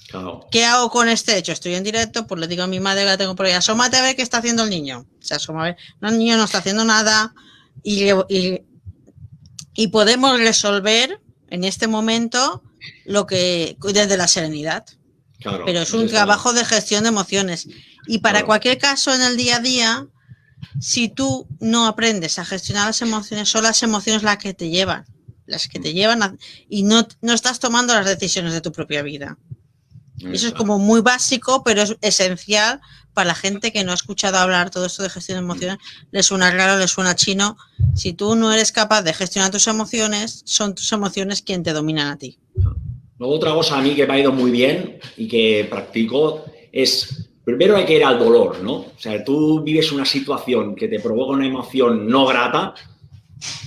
Claro. ¿Qué hago con este hecho? Estoy en directo, pues le digo a mi madre que la tengo por ahí, asómate a ver qué está haciendo el niño. Se asoma a ver, no, el niño no está haciendo nada y podemos resolver en este momento lo que desde la serenidad. Claro, pero es un trabajo de gestión de emociones. Y para cualquier caso en el día a día, si tú no aprendes a gestionar las emociones, son las emociones las que te llevan y no estás tomando las decisiones de tu propia vida. Eso es como muy básico, pero es esencial para la gente que no ha escuchado hablar todo esto de gestión de emociones. Le suena raro, le suena chino. Si tú no eres capaz de gestionar tus emociones, son tus emociones quien te dominan a ti. Luego otra cosa a mí que me ha ido muy bien y que practico es, primero hay que ir al dolor, ¿no? O sea, tú vives una situación que te provoca una emoción no grata,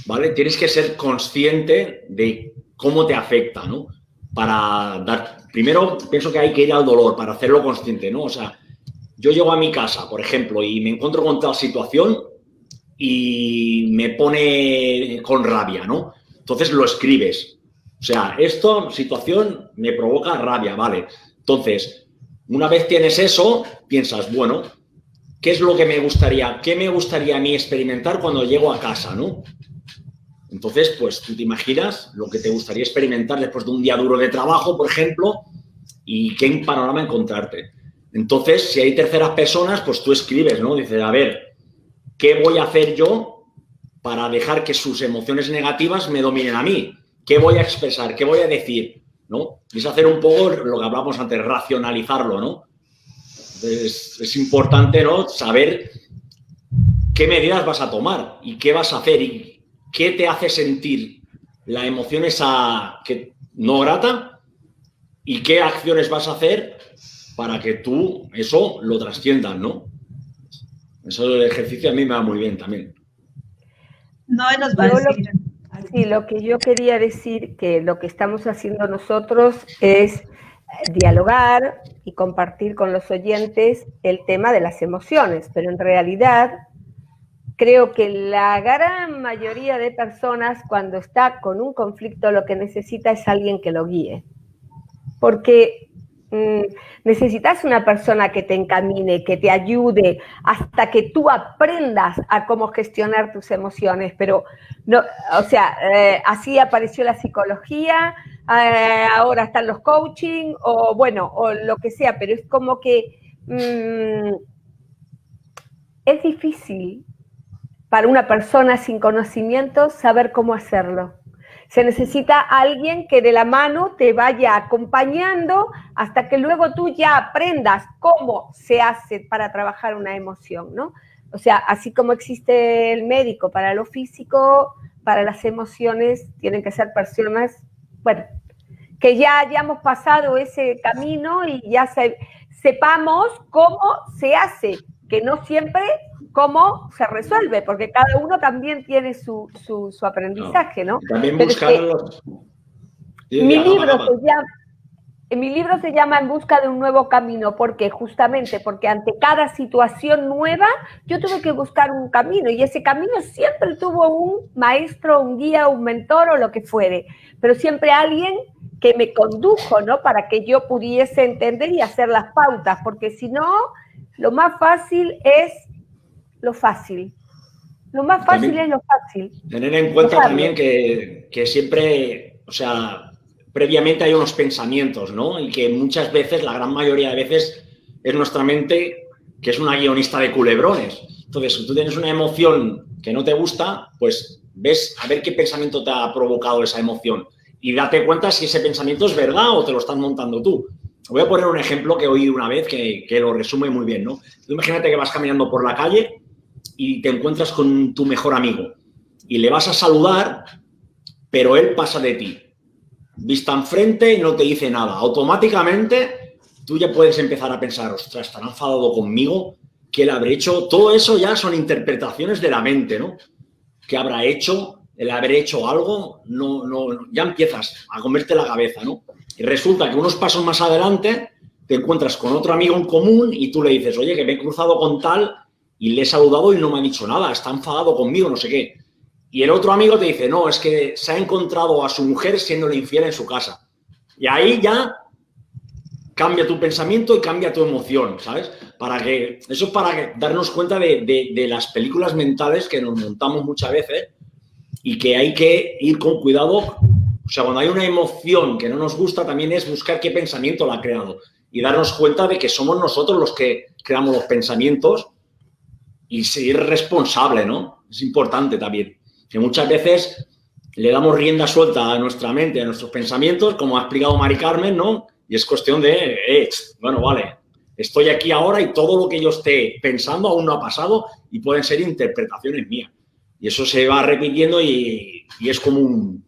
¿vale? Tienes que ser consciente de cómo te afecta, ¿no? Primero pienso que hay que ir al dolor para hacerlo consciente, ¿no? O sea, yo llego a mi casa, por ejemplo, y me encuentro con tal situación y me pone con rabia, ¿no? Entonces lo escribes. O sea, situación me provoca rabia, ¿vale? Entonces, una vez tienes eso, piensas, bueno, ¿qué es lo que me gustaría a mí experimentar cuando llego a casa, ¿no? Entonces, pues tú te imaginas lo que te gustaría experimentar después de un día duro de trabajo, por ejemplo, y qué panorama encontrarte. Entonces, si hay terceras personas, pues tú escribes, ¿no? Dices, a ver, ¿qué voy a hacer yo para dejar que sus emociones negativas me dominen a mí? ¿Qué voy a expresar? ¿Qué voy a decir? ¿No? Es hacer un poco lo que hablamos antes, racionalizarlo, ¿no? Entonces, es importante, ¿no? Saber qué medidas vas a tomar y qué vas a hacer y qué te hace sentir la emoción esa que no grata y qué acciones vas a hacer para que tú eso lo trasciendas, ¿no? Eso del ejercicio a mí me va muy bien también. No nos va a decir. Sí, lo que yo quería decir, que lo que estamos haciendo nosotros es dialogar y compartir con los oyentes el tema de las emociones, pero en realidad creo que la gran mayoría de personas cuando está con un conflicto lo que necesita es alguien que lo guíe, porque necesitas una persona que te encamine, que te ayude hasta que tú aprendas a cómo gestionar tus emociones, pero no, o sea, así apareció la psicología, ahora están los coaching o bueno, o lo que sea, pero es como que es difícil para una persona sin conocimiento saber cómo hacerlo. Se necesita alguien que de la mano te vaya acompañando hasta que luego tú ya aprendas cómo se hace para trabajar una emoción, ¿no? O sea, así como existe el médico para lo físico, para las emociones tienen que ser personas, bueno, que ya hayamos pasado ese camino y ya sepamos cómo se hace, que no siempre cómo se resuelve, porque cada uno también tiene su aprendizaje, ¿no? También buscar los... Mi libro se llama En busca de un nuevo camino, porque justamente porque ante cada situación nueva yo tuve que buscar un camino y ese camino siempre tuvo un maestro, un guía, un mentor o lo que fuere, pero siempre alguien que me condujo, ¿no? Para que yo pudiese entender y hacer las pautas, porque si no, lo más fácil es lo fácil. Lo más fácil también, es lo fácil. Tener en cuenta también que siempre, o sea, previamente hay unos pensamientos, ¿no? Y que muchas veces, la gran mayoría de veces, es nuestra mente que es una guionista de culebrones. Entonces, si tú tienes una emoción que no te gusta, pues ves a ver qué pensamiento te ha provocado esa emoción y date cuenta si ese pensamiento es verdad o te lo estás montando tú. Voy a poner un ejemplo que oí una vez que lo resume muy bien, ¿no? Tú imagínate que vas caminando por la calle y te encuentras con tu mejor amigo y le vas a saludar, pero él pasa de ti. Vista enfrente y no te dice nada. Automáticamente tú ya puedes empezar a pensar, ostras, ¿estará enfadado conmigo? ¿Qué le habré hecho? Todo eso ya son interpretaciones de la mente, ¿no? ¿Qué habrá hecho? ¿El haber hecho algo? No, ya empiezas a comerte la cabeza, ¿no? Y resulta que unos pasos más adelante te encuentras con otro amigo en común y tú le dices, oye, que me he cruzado con tal y le he saludado y no me ha dicho nada, está enfadado conmigo, no sé qué. Y el otro amigo te dice, no, es que se ha encontrado a su mujer siéndole infiel en su casa. Y ahí ya cambia tu pensamiento y cambia tu emoción, ¿sabes? Eso es para darnos cuenta de las películas mentales que nos montamos muchas veces y que hay que ir con cuidado. O sea, cuando hay una emoción que no nos gusta, también es buscar qué pensamiento la ha creado y darnos cuenta de que somos nosotros los que creamos los pensamientos y ser responsable, ¿no? Es importante también. Que muchas veces le damos rienda suelta a nuestra mente, a nuestros pensamientos, como ha explicado Mari Carmen, ¿no? Y es cuestión de, bueno, vale, estoy aquí ahora y todo lo que yo esté pensando aún no ha pasado y pueden ser interpretaciones mías. Y eso se va repitiendo y es como un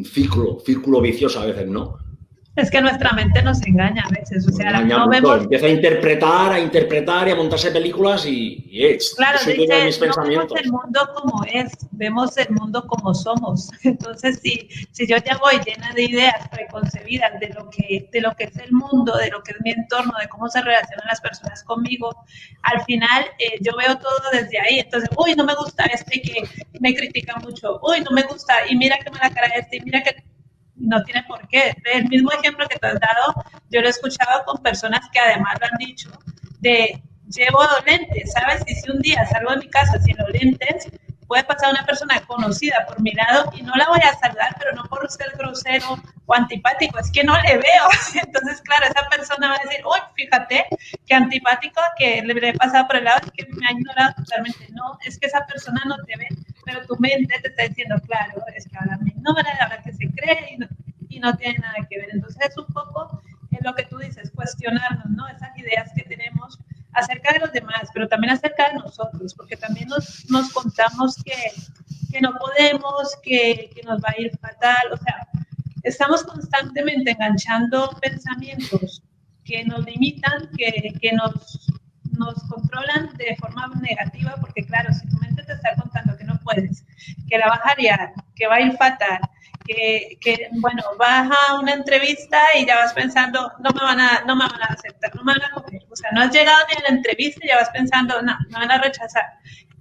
círculo vicioso a veces, ¿no? Es que nuestra mente nos engaña a veces, o sea, no vemos... Empieza a interpretar y a montarse películas y claro, dice, mis pensamientos. No vemos el mundo como es, vemos el mundo como somos. Entonces, si yo ya voy llena de ideas preconcebidas de lo que es el mundo, de lo que es mi entorno, de cómo se relacionan las personas conmigo, al final yo veo todo desde ahí. Entonces, uy, no me gusta este que me critica mucho, uy, no me gusta, y mira qué mala cara este, y mira que... No tiene por qué. El mismo ejemplo que te has dado, yo lo he escuchado con personas que además lo han dicho, llevo lentes, ¿sabes? Y si un día salgo de mi casa sin los lentes, puede pasar una persona conocida por mi lado y no la voy a saludar, pero no por ser grosero o antipático, es que no le veo. Entonces, claro, esa persona va a decir, uy, fíjate, qué antipático, que le he pasado por el lado y que me ha ignorado totalmente. No, es que esa persona no te ve, pero tu mente te está diciendo, claro, es que ahora me ignora, ahora que se cree y no tiene nada que ver. Entonces, es un poco lo que tú dices, cuestionarnos, ¿no? Esas ideas que tenemos acerca de los demás, pero también acerca de nosotros, porque también nos contamos que no podemos, que nos va a ir fatal, o sea, estamos constantemente enganchando pensamientos que nos limitan, que nos nos controlan de forma negativa, porque claro, si tu mente te está contando que no puedes, que la vas a liar, que va a ir fatal, que bueno, vas a una entrevista y ya vas pensando, no me van a aceptar, no me van a coger. O sea, no has llegado ni a la entrevista y ya vas pensando, no, me van a rechazar.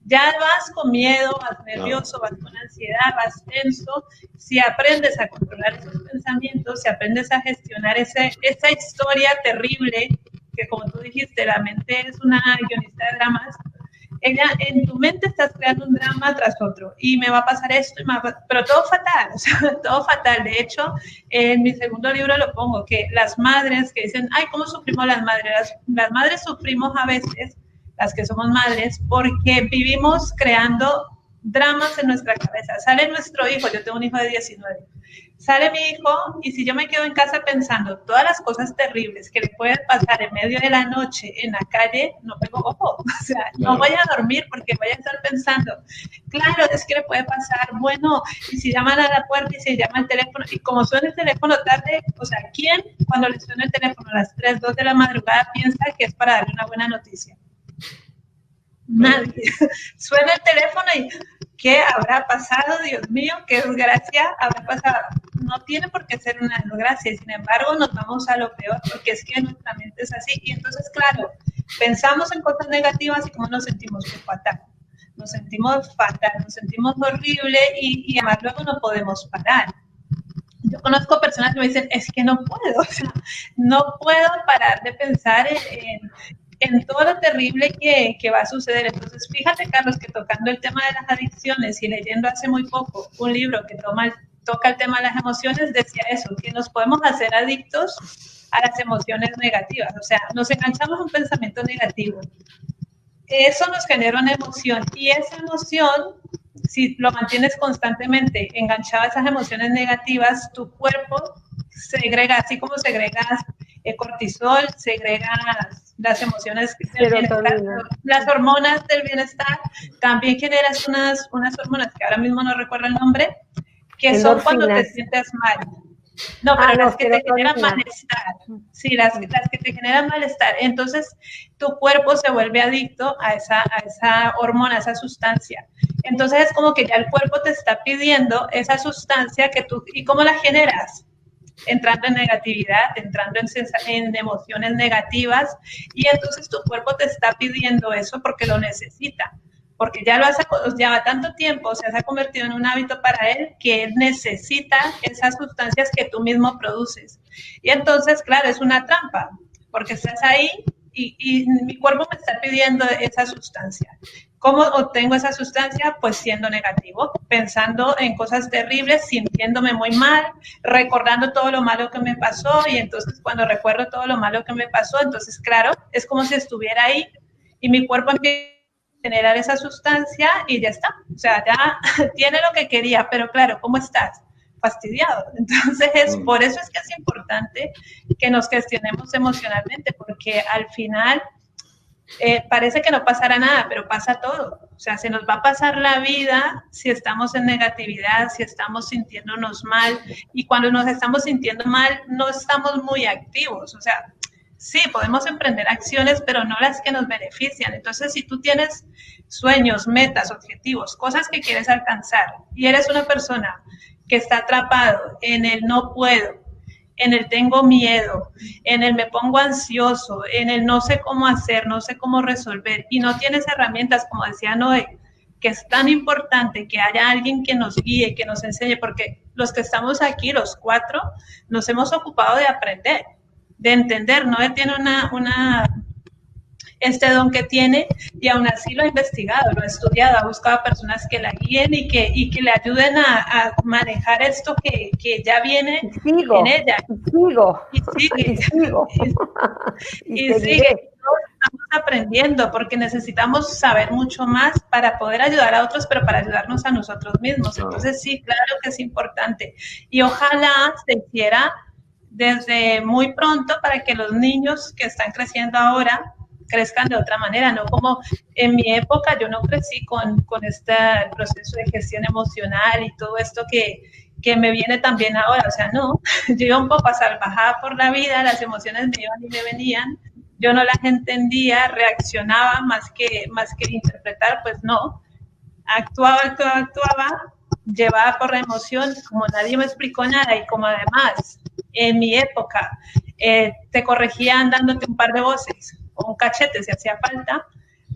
Ya vas con miedo, vas nervioso, vas con ansiedad, vas tenso. Si aprendes a controlar esos pensamientos, si aprendes a gestionar esa historia terrible, que como tú dijiste, la mente es una guionista de dramas, en tu mente estás creando un drama tras otro, y me va a pasar esto, pero todo fatal, o sea, todo fatal. De hecho, en mi segundo libro lo pongo, que las madres que dicen, ay, ¿cómo sufrimos las madres? Las madres sufrimos a veces, las que somos madres, porque vivimos creando dramas en nuestra cabeza. Sale nuestro hijo, yo tengo un hijo de 19, sale mi hijo, y si yo me quedo en casa pensando todas las cosas terribles que le pueden pasar en medio de la noche en la calle, no pego ojo, o sea, no voy a dormir porque voy a estar pensando, claro, es que le puede pasar, bueno, y si llaman a la puerta y se llama el teléfono, y como suena el teléfono tarde, o sea, ¿quién cuando le suena el teléfono a las 3, 2 de la madrugada piensa que es para darle una buena noticia? Nadie. Suena el teléfono y ¿qué habrá pasado? Dios mío, qué desgracia habrá pasado. No tiene por qué ser una desgracia, sin embargo nos vamos a lo peor, porque es que nuestra mente es así. Y entonces, claro, pensamos en cosas negativas y cómo nos sentimos, pues fatal. Nos sentimos fatal, nos sentimos horrible, y además luego no podemos parar. Yo conozco personas que me dicen, es que no puedo, o sea, no puedo parar de pensar en todo lo terrible que va a suceder. Entonces, fíjate, Carlos, que tocando el tema de las adicciones y leyendo hace muy poco un libro que toca el tema de las emociones, decía eso, que nos podemos hacer adictos a las emociones negativas. O sea, nos enganchamos a un pensamiento negativo. Eso nos genera una emoción, y esa emoción, si lo mantienes constantemente enganchado a esas emociones negativas, tu cuerpo segrega, así como segregas cortisol, segregas las emociones del bienestar, las hormonas del bienestar, también generas unas hormonas que ahora mismo no recuerdo el nombre, que son cuando te sientes mal. No, pero las que te generan malestar. Sí, las que te generan malestar. Entonces, tu cuerpo se vuelve adicto a esa hormona, a esa sustancia. Entonces, es como que ya el cuerpo te está pidiendo esa sustancia que tú... ¿Y cómo la generas? Entrando en negatividad, entrando en emociones negativas, y entonces tu cuerpo te está pidiendo eso porque lo necesita, porque ya lleva tanto tiempo, se ha convertido en un hábito para él, que él necesita esas sustancias que tú mismo produces. Y entonces, claro, es una trampa, porque estás ahí y mi cuerpo me está pidiendo esa sustancia. ¿Cómo obtengo esa sustancia? Pues siendo negativo, pensando en cosas terribles, sintiéndome muy mal, recordando todo lo malo que me pasó, y entonces cuando recuerdo todo lo malo que me pasó, entonces claro, es como si estuviera ahí y mi cuerpo empieza a generar esa sustancia y ya está. O sea, ya tiene lo que quería, pero claro, ¿cómo estás? Fastidiado. Entonces, por eso es que es importante que nos gestionemos emocionalmente, porque al final... parece que no pasará nada, pero pasa todo. O sea, se nos va a pasar la vida si estamos en negatividad, si estamos sintiéndonos mal, y cuando nos estamos sintiendo mal no estamos muy activos. O sea, sí, podemos emprender acciones, pero no las que nos benefician. Entonces, si tú tienes sueños, metas, objetivos, cosas que quieres alcanzar, y eres una persona que está atrapado en el no puedo, en el tengo miedo, en el me pongo ansioso, en el no sé cómo hacer, no sé cómo resolver, y no tienes herramientas, como decía Noé, que es tan importante que haya alguien que nos guíe, que nos enseñe, porque los que estamos aquí, los 4, nos hemos ocupado de aprender, de entender. Noé tiene este don que tiene, y aún así lo ha investigado, lo ha estudiado, ha buscado personas que la guíen y que le ayuden a manejar esto que ya viene en ella. Y sigue. Todos estamos aprendiendo, porque necesitamos saber mucho más para poder ayudar a otros, pero para ayudarnos a nosotros mismos. Entonces sí, claro que es importante, y ojalá se hiciera desde muy pronto, para que los niños que están creciendo ahora crezcan de otra manera, no como en mi época. Yo no crecí con este proceso de gestión emocional y todo esto que me viene también ahora. O sea, no, yo iba un poco a salvajada por la vida, las emociones me iban y me venían, yo no las entendía, reaccionaba más que interpretar, pues no. Actuaba, llevaba por la emoción, como nadie me explicó nada y como además en mi época te corregían dándote un par de voces o un cachete si hacía falta,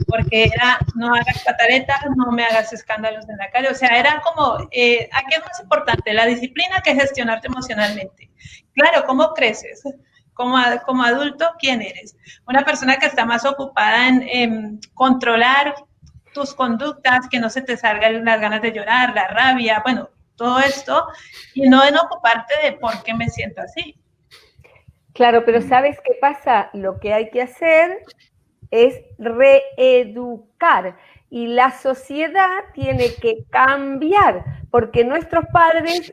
porque era no hagas pataletas, no me hagas escándalos en la calle, o sea, era como, ¿a qué es más importante? La disciplina que gestionarte emocionalmente. Claro, ¿cómo creces? Como adulto, ¿quién eres? Una persona que está más ocupada en controlar tus conductas, que no se te salgan las ganas de llorar, la rabia, bueno, todo esto, y no en ocuparte de por qué me siento así. Claro, pero ¿sabes qué pasa? Lo que hay que hacer es reeducar y la sociedad tiene que cambiar porque nuestros padres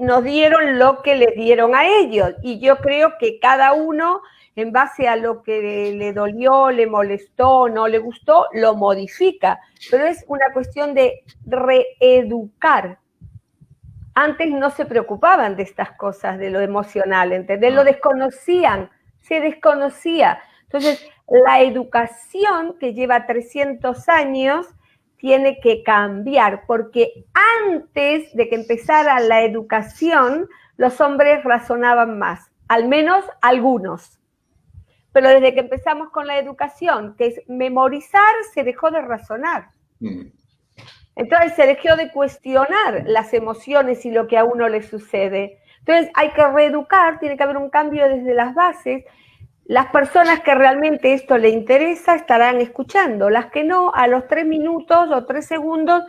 nos dieron lo que les dieron a ellos y yo creo que cada uno en base a lo que le dolió, le molestó, no le gustó, lo modifica, pero es una cuestión de reeducar. Antes no se preocupaban de estas cosas, de lo emocional, ¿entendés? Lo desconocían, se desconocía. Entonces, la educación que lleva 300 años tiene que cambiar, porque antes de que empezara la educación, los hombres razonaban más, al menos algunos. Pero desde que empezamos con la educación, que es memorizar, se dejó de razonar. Entonces se dejó de cuestionar las emociones y lo que a uno le sucede. Entonces hay que reeducar, tiene que haber un cambio desde las bases. Las personas que realmente esto le interesa estarán escuchando. Las que no, a los 3 minutos o 3 segundos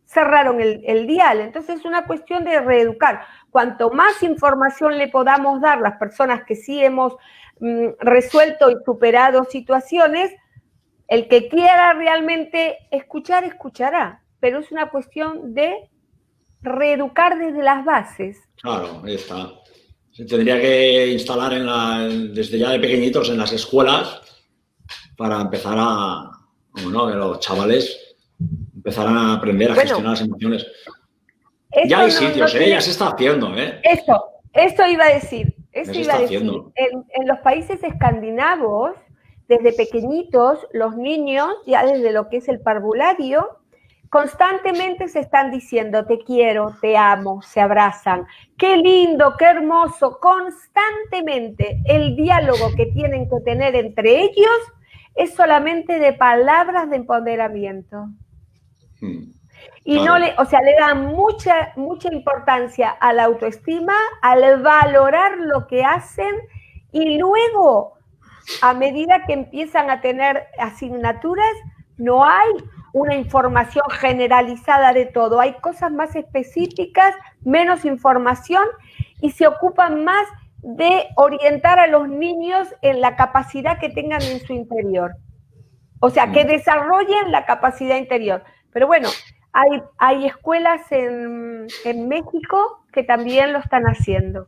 cerraron el dial. Entonces es una cuestión de reeducar. Cuanto más información le podamos dar las personas que sí hemos resuelto y superado situaciones, el que quiera realmente escuchar, escuchará. Pero es una cuestión de reeducar desde las bases. Claro, ahí está. Se tendría que instalar desde ya de pequeñitos en las escuelas para empezar que los chavales empezaran a aprender a gestionar las emociones. Ya hay sitios, ya se está haciendo. Esto iba a decir. En los países escandinavos, desde pequeñitos, los niños, ya desde lo que es el parvulario, constantemente se están diciendo te quiero, te amo, se abrazan, qué lindo, qué hermoso, constantemente el diálogo que tienen que tener entre ellos es solamente de palabras de empoderamiento. Y le dan mucha importancia a la autoestima, al valorar lo que hacen y luego, a medida que empiezan a tener asignaturas, no hay una información generalizada de todo. Hay cosas más específicas, menos información y se ocupan más de orientar a los niños en la capacidad que tengan en su interior. O sea, que desarrollen la capacidad interior. Pero bueno, hay escuelas en México que también lo están haciendo.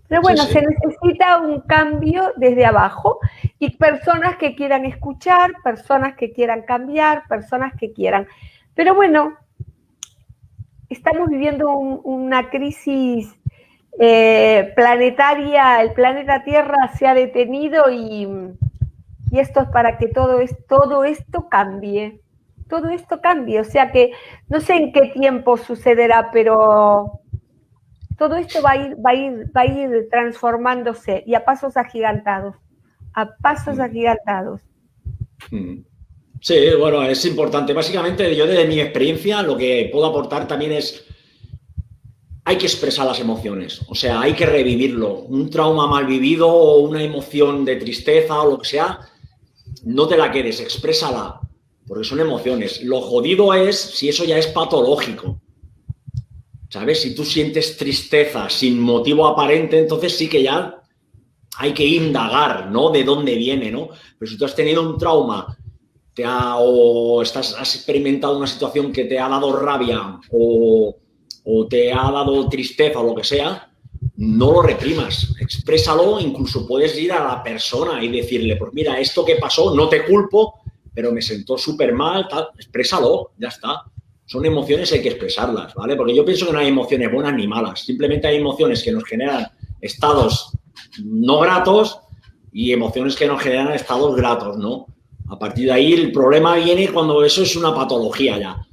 Pero bueno, se necesita un cambio desde abajo y personas que quieran escuchar, personas que quieran cambiar, personas que quieran. Pero bueno, estamos viviendo una crisis planetaria, el planeta Tierra se ha detenido y esto es para que todo esto cambie. Todo esto cambie, o sea que no sé en qué tiempo sucederá, pero todo esto va a ir transformándose y a pasos agigantados, Sí, bueno, es importante. Básicamente, yo desde mi experiencia lo que puedo aportar también es hay que expresar las emociones, o sea, hay que revivirlo. Un trauma mal vivido o una emoción de tristeza o lo que sea, no te la quedes, exprésala, porque son emociones. Lo jodido es si eso ya es patológico. ¿Sabes? Si tú sientes tristeza sin motivo aparente, entonces sí que ya hay que indagar, ¿no? De dónde viene, ¿no? Pero si tú has tenido un trauma has experimentado una situación que te ha dado rabia o te ha dado tristeza o lo que sea, no lo reprimas, exprésalo, incluso puedes ir a la persona y decirle, pues mira, esto que pasó, no te culpo, pero me sentó súper mal, tal, exprésalo, ya está. Son emociones, hay que expresarlas, ¿vale? Porque yo pienso que no hay emociones buenas ni malas. Simplemente hay emociones que nos generan estados no gratos y emociones que nos generan estados gratos, ¿no? A partir de ahí el problema viene cuando eso es una patología ya.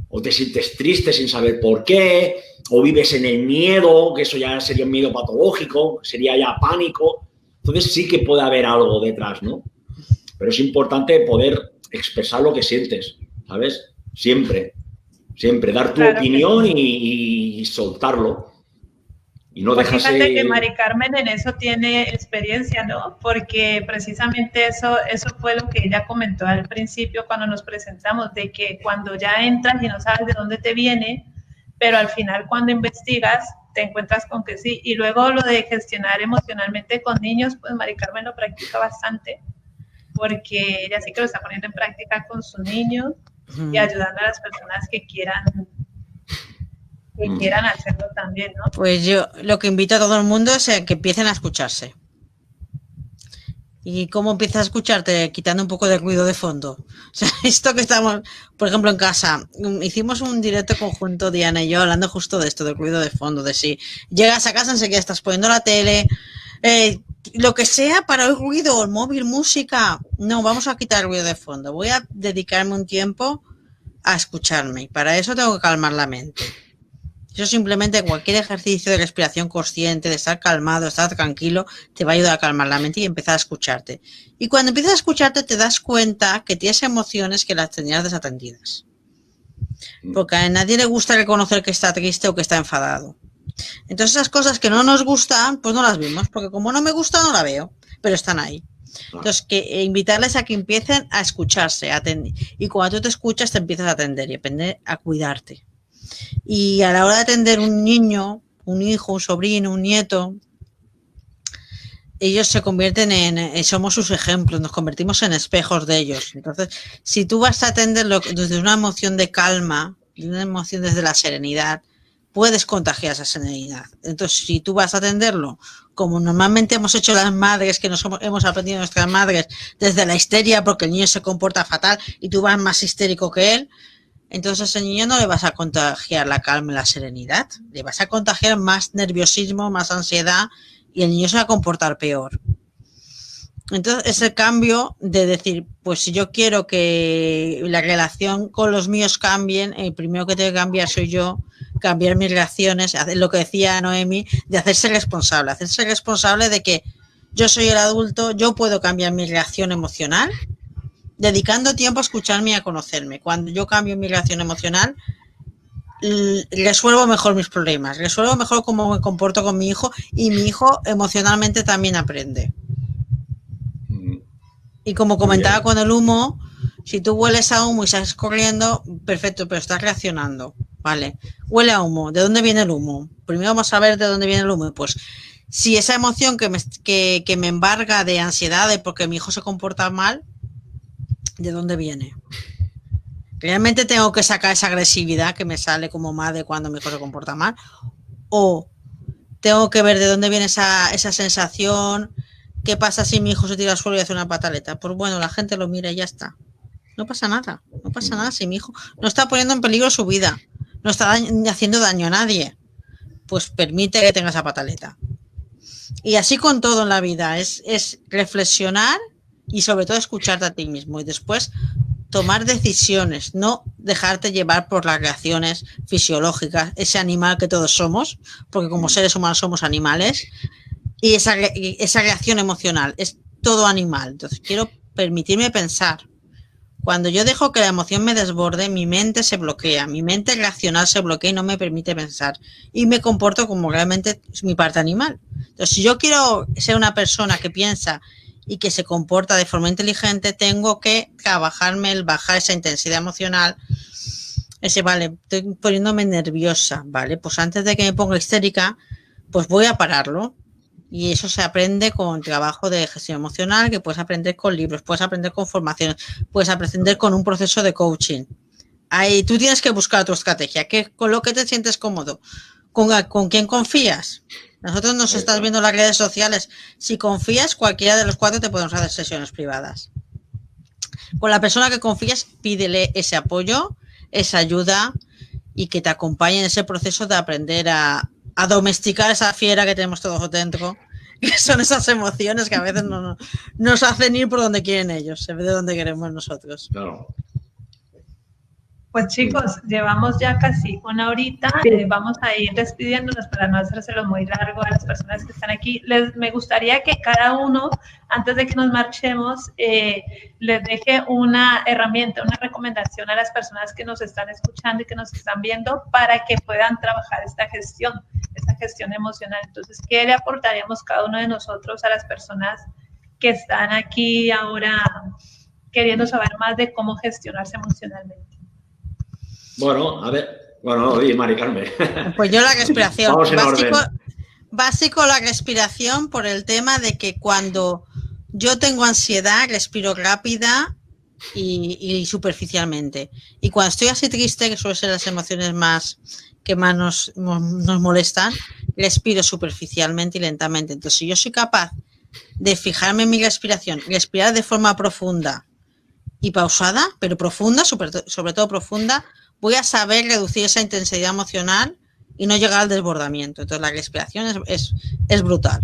O te sientes triste sin saber por qué, o vives en el miedo, que eso ya sería un miedo patológico, sería ya pánico. Entonces sí que puede haber algo detrás, ¿no? Pero es importante poder expresar lo que sientes, ¿sabes? Siempre dar tu opinión y soltarlo. Y no pues dejarse... Fíjate que Mari Carmen en eso tiene experiencia, ¿no? Porque precisamente eso fue lo que ella comentó al principio cuando nos presentamos, de que cuando ya entras y no sabes de dónde te viene, pero al final cuando investigas te encuentras con que sí. Y luego lo de gestionar emocionalmente con niños, pues Mari Carmen lo practica bastante, porque ella sí que lo está poniendo en práctica con su niño y ayudando a las personas que quieran hacerlo también, ¿no? Pues yo lo que invito a todo el mundo es a que empiecen a escucharse. ¿Y cómo empiezas a escucharte? Quitando un poco de ruido de fondo. O sea, esto que estamos, por ejemplo, en casa, hicimos un directo conjunto, Diana y yo, hablando justo de esto, del ruido de fondo, de si llegas a casa enseguida estás poniendo la tele, lo que sea para oír ruido, el móvil, música. No, vamos a quitar el ruido de fondo. Voy a dedicarme un tiempo a escucharme y para eso tengo que calmar la mente. Eso simplemente cualquier ejercicio de respiración consciente, de estar calmado, de estar tranquilo, te va a ayudar a calmar la mente y empezar a escucharte. Y cuando empiezas a escucharte te das cuenta que tienes emociones que las tenías desatendidas. Porque a nadie le gusta reconocer que está triste o que está enfadado. Entonces esas cosas que no nos gustan, pues no las vimos, porque como no me gusta no la veo, pero están ahí. Entonces, invitarles a que empiecen a escucharse, y cuando tú te escuchas te empiezas a atender y aprender a cuidarte. Y a la hora de atender un niño, un hijo, un sobrino, un nieto, ellos se convierten somos sus ejemplos, nos convertimos en espejos de ellos. Entonces, si tú vas a atenderlo desde una emoción de calma, una emoción desde la serenidad, puedes contagiar esa serenidad. Entonces, si tú vas a atenderlo como normalmente hemos hecho las madres, que hemos aprendido nuestras madres, desde la histeria, porque el niño se comporta fatal y tú vas más histérico que él, entonces a ese niño no le vas a contagiar la calma y la serenidad, le vas a contagiar más nerviosismo, más ansiedad y el niño se va a comportar peor. Entonces ese cambio de decir, pues si yo quiero que la relación con los míos cambien, el primero que tengo que cambiar soy yo, cambiar mis reacciones, hacer lo que decía Noemi, de hacerse responsable de que yo soy el adulto, yo puedo cambiar mi reacción emocional, dedicando tiempo a escucharme y a conocerme. Cuando yo cambio mi reacción emocional, resuelvo mejor mis problemas, resuelvo mejor cómo me comporto con mi hijo y mi hijo emocionalmente también aprende. Y como comentaba con el humo, si tú hueles a humo y sales corriendo, perfecto, pero estás reaccionando, ¿vale? Huele a humo, ¿de dónde viene el humo? Primero vamos a ver de dónde viene el humo. Pues si esa emoción que me embarga de ansiedad de porque mi hijo se comporta mal, ¿de dónde viene? ¿Realmente tengo que sacar esa agresividad que me sale como madre cuando mi hijo se comporta mal? ¿O tengo que ver de dónde viene esa sensación? ¿Qué pasa si mi hijo se tira al suelo y hace una pataleta? Pues bueno, la gente lo mira y ya está. No pasa nada si mi hijo no está poniendo en peligro su vida, no está haciendo daño a nadie, pues permite que tenga esa pataleta. Y así con todo en la vida, es reflexionar y sobre todo escucharte a ti mismo y después tomar decisiones, no dejarte llevar por las reacciones fisiológicas, ese animal que todos somos, porque como seres humanos somos animales, y esa reacción emocional es todo animal. Entonces quiero permitirme pensar. Cuando yo dejo que la emoción me desborde, mi mente se bloquea, mi mente racional se bloquea y no me permite pensar. Y me comporto como realmente es mi parte animal. Entonces, si yo quiero ser una persona que piensa y que se comporta de forma inteligente, tengo que bajar esa intensidad emocional. Vale, estoy poniéndome nerviosa, ¿vale? Pues antes de que me ponga histérica, pues voy a pararlo. Y eso se aprende con trabajo de gestión emocional, que puedes aprender con libros, puedes aprender con formaciones, puedes aprender con un proceso de coaching. Ahí tú tienes que buscar tu estrategia, con lo que te sientes cómodo. ¿Con quién confías? Nosotros nos estás viendo en las redes sociales. Si confías, cualquiera de los 4 te podemos hacer sesiones privadas. Con la persona que confías, pídele ese apoyo, esa ayuda y que te acompañe en ese proceso de aprender a domesticar esa fiera que tenemos todos dentro, que son esas emociones que a veces no nos hacen ir por donde quieren ellos, en vez de donde queremos nosotros. Claro. Pues chicos, llevamos ya casi una horita, vamos a ir despidiéndonos para no hacérselo muy largo a las personas que están aquí. Me gustaría que cada uno, antes de que nos marchemos, les deje una herramienta, una recomendación a las personas que nos están escuchando y que nos están viendo para que puedan trabajar esta gestión emocional. Entonces, ¿qué le aportaríamos cada uno de nosotros a las personas que están aquí ahora queriendo saber más de cómo gestionarse emocionalmente? Bueno, a ver, di, Mari Carmen. Pues yo la respiración. Vamos en orden. Básico la respiración por el tema de que cuando yo tengo ansiedad, respiro rápida y superficialmente. Y cuando estoy así triste, que suelen ser las emociones que más nos molestan, respiro superficialmente y lentamente. Entonces, si yo soy capaz de fijarme en mi respiración, respirar de forma profunda y pausada, pero profunda, sobre todo profunda, voy a saber reducir esa intensidad emocional y no llegar al desbordamiento. Entonces la respiración es brutal.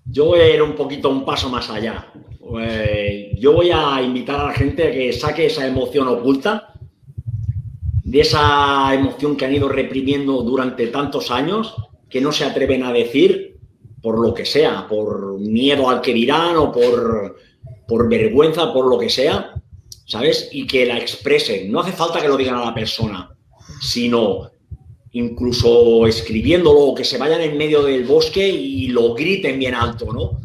Yo voy a ir un paso más allá. Yo voy a invitar a la gente a que saque esa emoción oculta, de esa emoción que han ido reprimiendo durante tantos años, que no se atreven a decir por lo que sea, por miedo al que dirán o por vergüenza, por lo que sea, ¿sabes? Y que la expresen. No hace falta que lo digan a la persona, sino incluso escribiéndolo, o que se vayan en medio del bosque y lo griten bien alto, ¿no?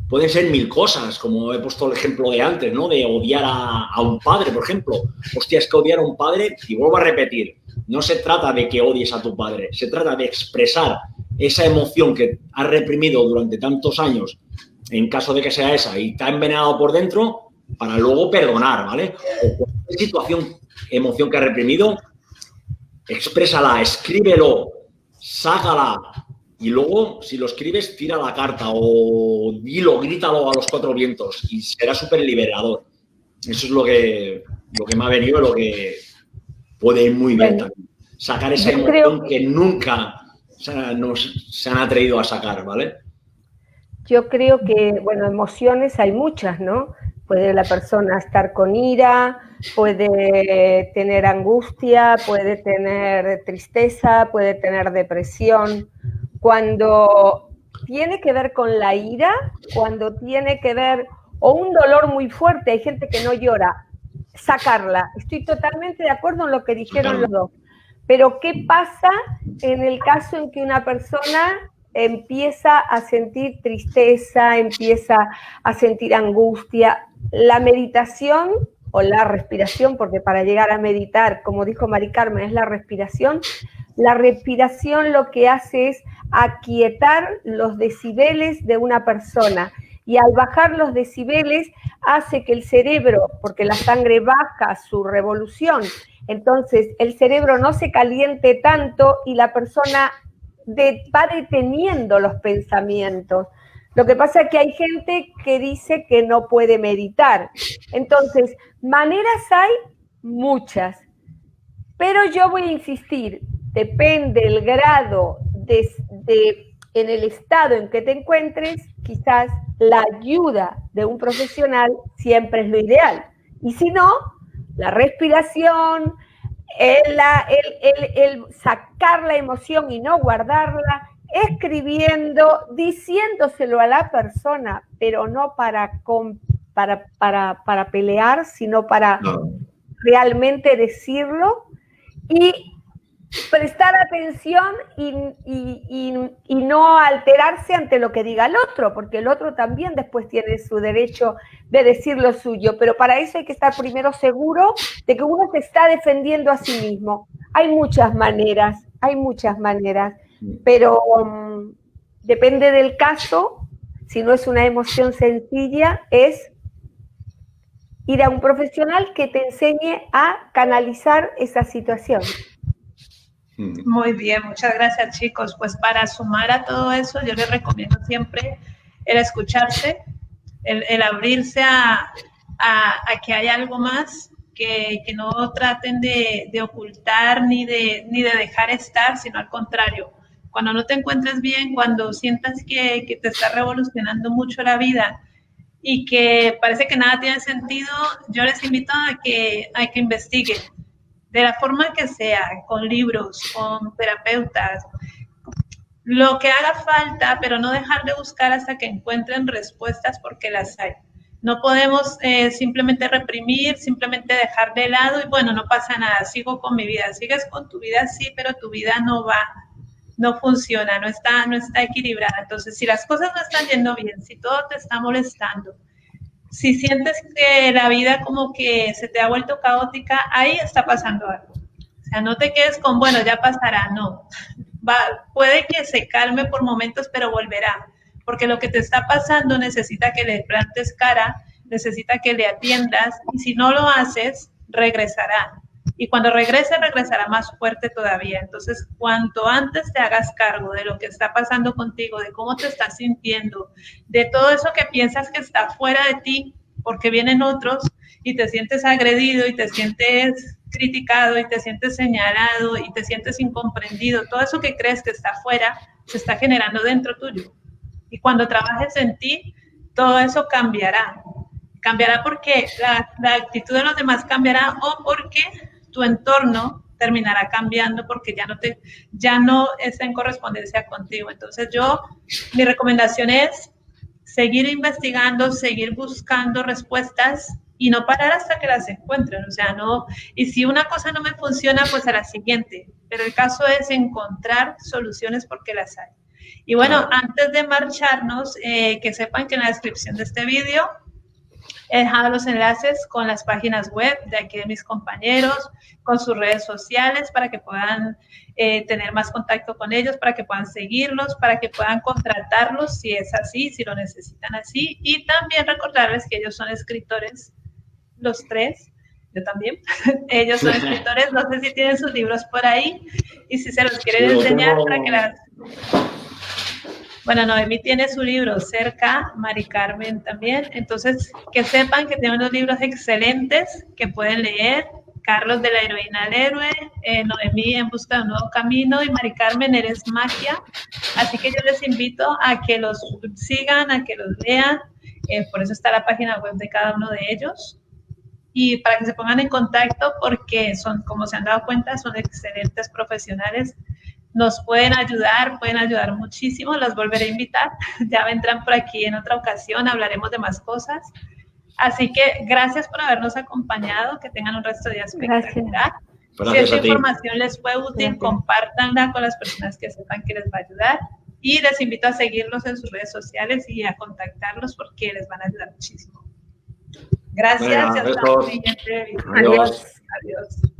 Pueden ser 1000 cosas, como he puesto el ejemplo de antes, ¿no? De odiar a un padre, por ejemplo. Hostia, es que odiar a un padre, y vuelvo a repetir, no se trata de que odies a tu padre, se trata de expresar esa emoción que has reprimido durante tantos años, en caso de que sea esa, y te ha envenenado por dentro, para luego perdonar, ¿vale? O cualquier emoción que has reprimido, exprésala, escríbelo, sácala, y luego, si lo escribes, tira la carta o dilo, grítalo a los 4 vientos y será súper liberador. Eso es lo que me ha venido, lo que puede ir muy bien también. Sacar esa emoción que nunca se han atrevido a sacar, ¿vale? Yo creo que, emociones hay muchas, ¿no? Puede la persona estar con ira, puede tener angustia, puede tener tristeza, puede tener depresión. Cuando tiene que ver con la ira, cuando tiene que ver, o un dolor muy fuerte, hay gente que no llora, sacarla. Estoy totalmente de acuerdo en lo que dijeron los dos. Pero ¿qué pasa en el caso en que una persona empieza a sentir tristeza, empieza a sentir angustia? La meditación o la respiración, porque para llegar a meditar, como dijo Mari Carmen, es la respiración lo que hace es aquietar los decibeles de una persona, y al bajar los decibeles hace que el cerebro, porque la sangre baja su revolución, entonces el cerebro no se caliente tanto y la persona va deteniendo los pensamientos. Lo que pasa es que hay gente que dice que no puede meditar. Entonces, maneras hay muchas, pero yo voy a insistir, depende el grado en el estado en que te encuentres, quizás la ayuda de un profesional siempre es lo ideal. Y si no, la respiración, el sacar la emoción y no guardarla, escribiendo, diciéndoselo a la persona, pero no para pelear, sino para realmente decirlo y prestar atención y no alterarse ante lo que diga el otro, porque el otro también después tiene su derecho de decir lo suyo, pero para eso hay que estar primero seguro de que uno se está defendiendo a sí mismo. Hay muchas maneras, pero depende del caso. Si no es una emoción sencilla, es ir a un profesional que te enseñe a canalizar esa situación. Muy bien, muchas gracias, chicos. Pues para sumar a todo eso, yo les recomiendo siempre el escucharse, el abrirse a que hay algo más, que no traten de ocultar ni de dejar estar, sino al contrario. cuando no te encuentres bien, cuando sientas que te está revolucionando mucho la vida y que parece que nada tiene sentido, yo les invito a que investiguen de la forma que sea, con libros, con terapeutas, lo que haga falta, pero no dejar de buscar hasta que encuentren respuestas porque las hay. No podemos simplemente reprimir, simplemente dejar de lado y bueno, no pasa nada, sigo con mi vida. Sigues con tu vida, sí, pero tu vida no va, no funciona, no está equilibrada. Entonces, si las cosas no están yendo bien, si todo te está molestando, si sientes que la vida como que se te ha vuelto caótica, ahí está pasando algo. O sea, no te quedes con, bueno, ya pasará, no. Puede que se calme por momentos, pero volverá. Porque lo que te está pasando necesita que le plantes cara, necesita que le atiendas, y si no lo haces, regresará. Y cuando regrese, regresará más fuerte todavía. Entonces, cuanto antes te hagas cargo de lo que está pasando contigo, de cómo te estás sintiendo, de todo eso que piensas que está fuera de ti, porque vienen otros y te sientes agredido y te sientes criticado y te sientes señalado y te sientes incomprendido, todo eso que crees que está fuera, se está generando dentro tuyo. Y cuando trabajes en ti, todo eso cambiará. Cambiará porque la actitud de los demás cambiará o porque tu entorno terminará cambiando porque ya no está en correspondencia contigo. Entonces mi recomendación es seguir investigando, seguir buscando respuestas y no parar hasta que las encuentren. O sea, no, y si una cosa no me funciona, pues a la siguiente. Pero el caso es encontrar soluciones porque las hay. Y bueno, antes de marcharnos, que sepan que en la descripción de este vídeo he dejado los enlaces con las páginas web de aquí de mis compañeros, con sus redes sociales para que puedan tener más contacto con ellos, para que puedan seguirlos, para que puedan contratarlos si es así, si lo necesitan así. Y también recordarles que ellos son escritores, los tres, yo también. Ellos son escritores, no sé si tienen sus libros por ahí y si se los quieren enseñar para que las... Bueno, Noemí tiene su libro cerca, Mari Carmen también. Entonces, que sepan que tienen unos libros excelentes que pueden leer. Carlos de la heroína al héroe, Noemí en busca de un nuevo camino y Mari Carmen Eres magia. Así que yo les invito a que los sigan, a que los lean. Por eso está la página web de cada uno de ellos. Y para que se pongan en contacto porque son, como se han dado cuenta, son excelentes profesionales. Nos pueden ayudar muchísimo, los volveré a invitar, ya vendrán por aquí en otra ocasión, hablaremos de más cosas. Así que gracias por habernos acompañado, que tengan un resto de día espectacular. Si esta información les fue útil, compártanla con las personas que sepan que les va a ayudar y les invito a seguirlos en sus redes sociales y a contactarlos porque les van a ayudar muchísimo. Gracias y hasta el siguiente video. Adiós. Adiós.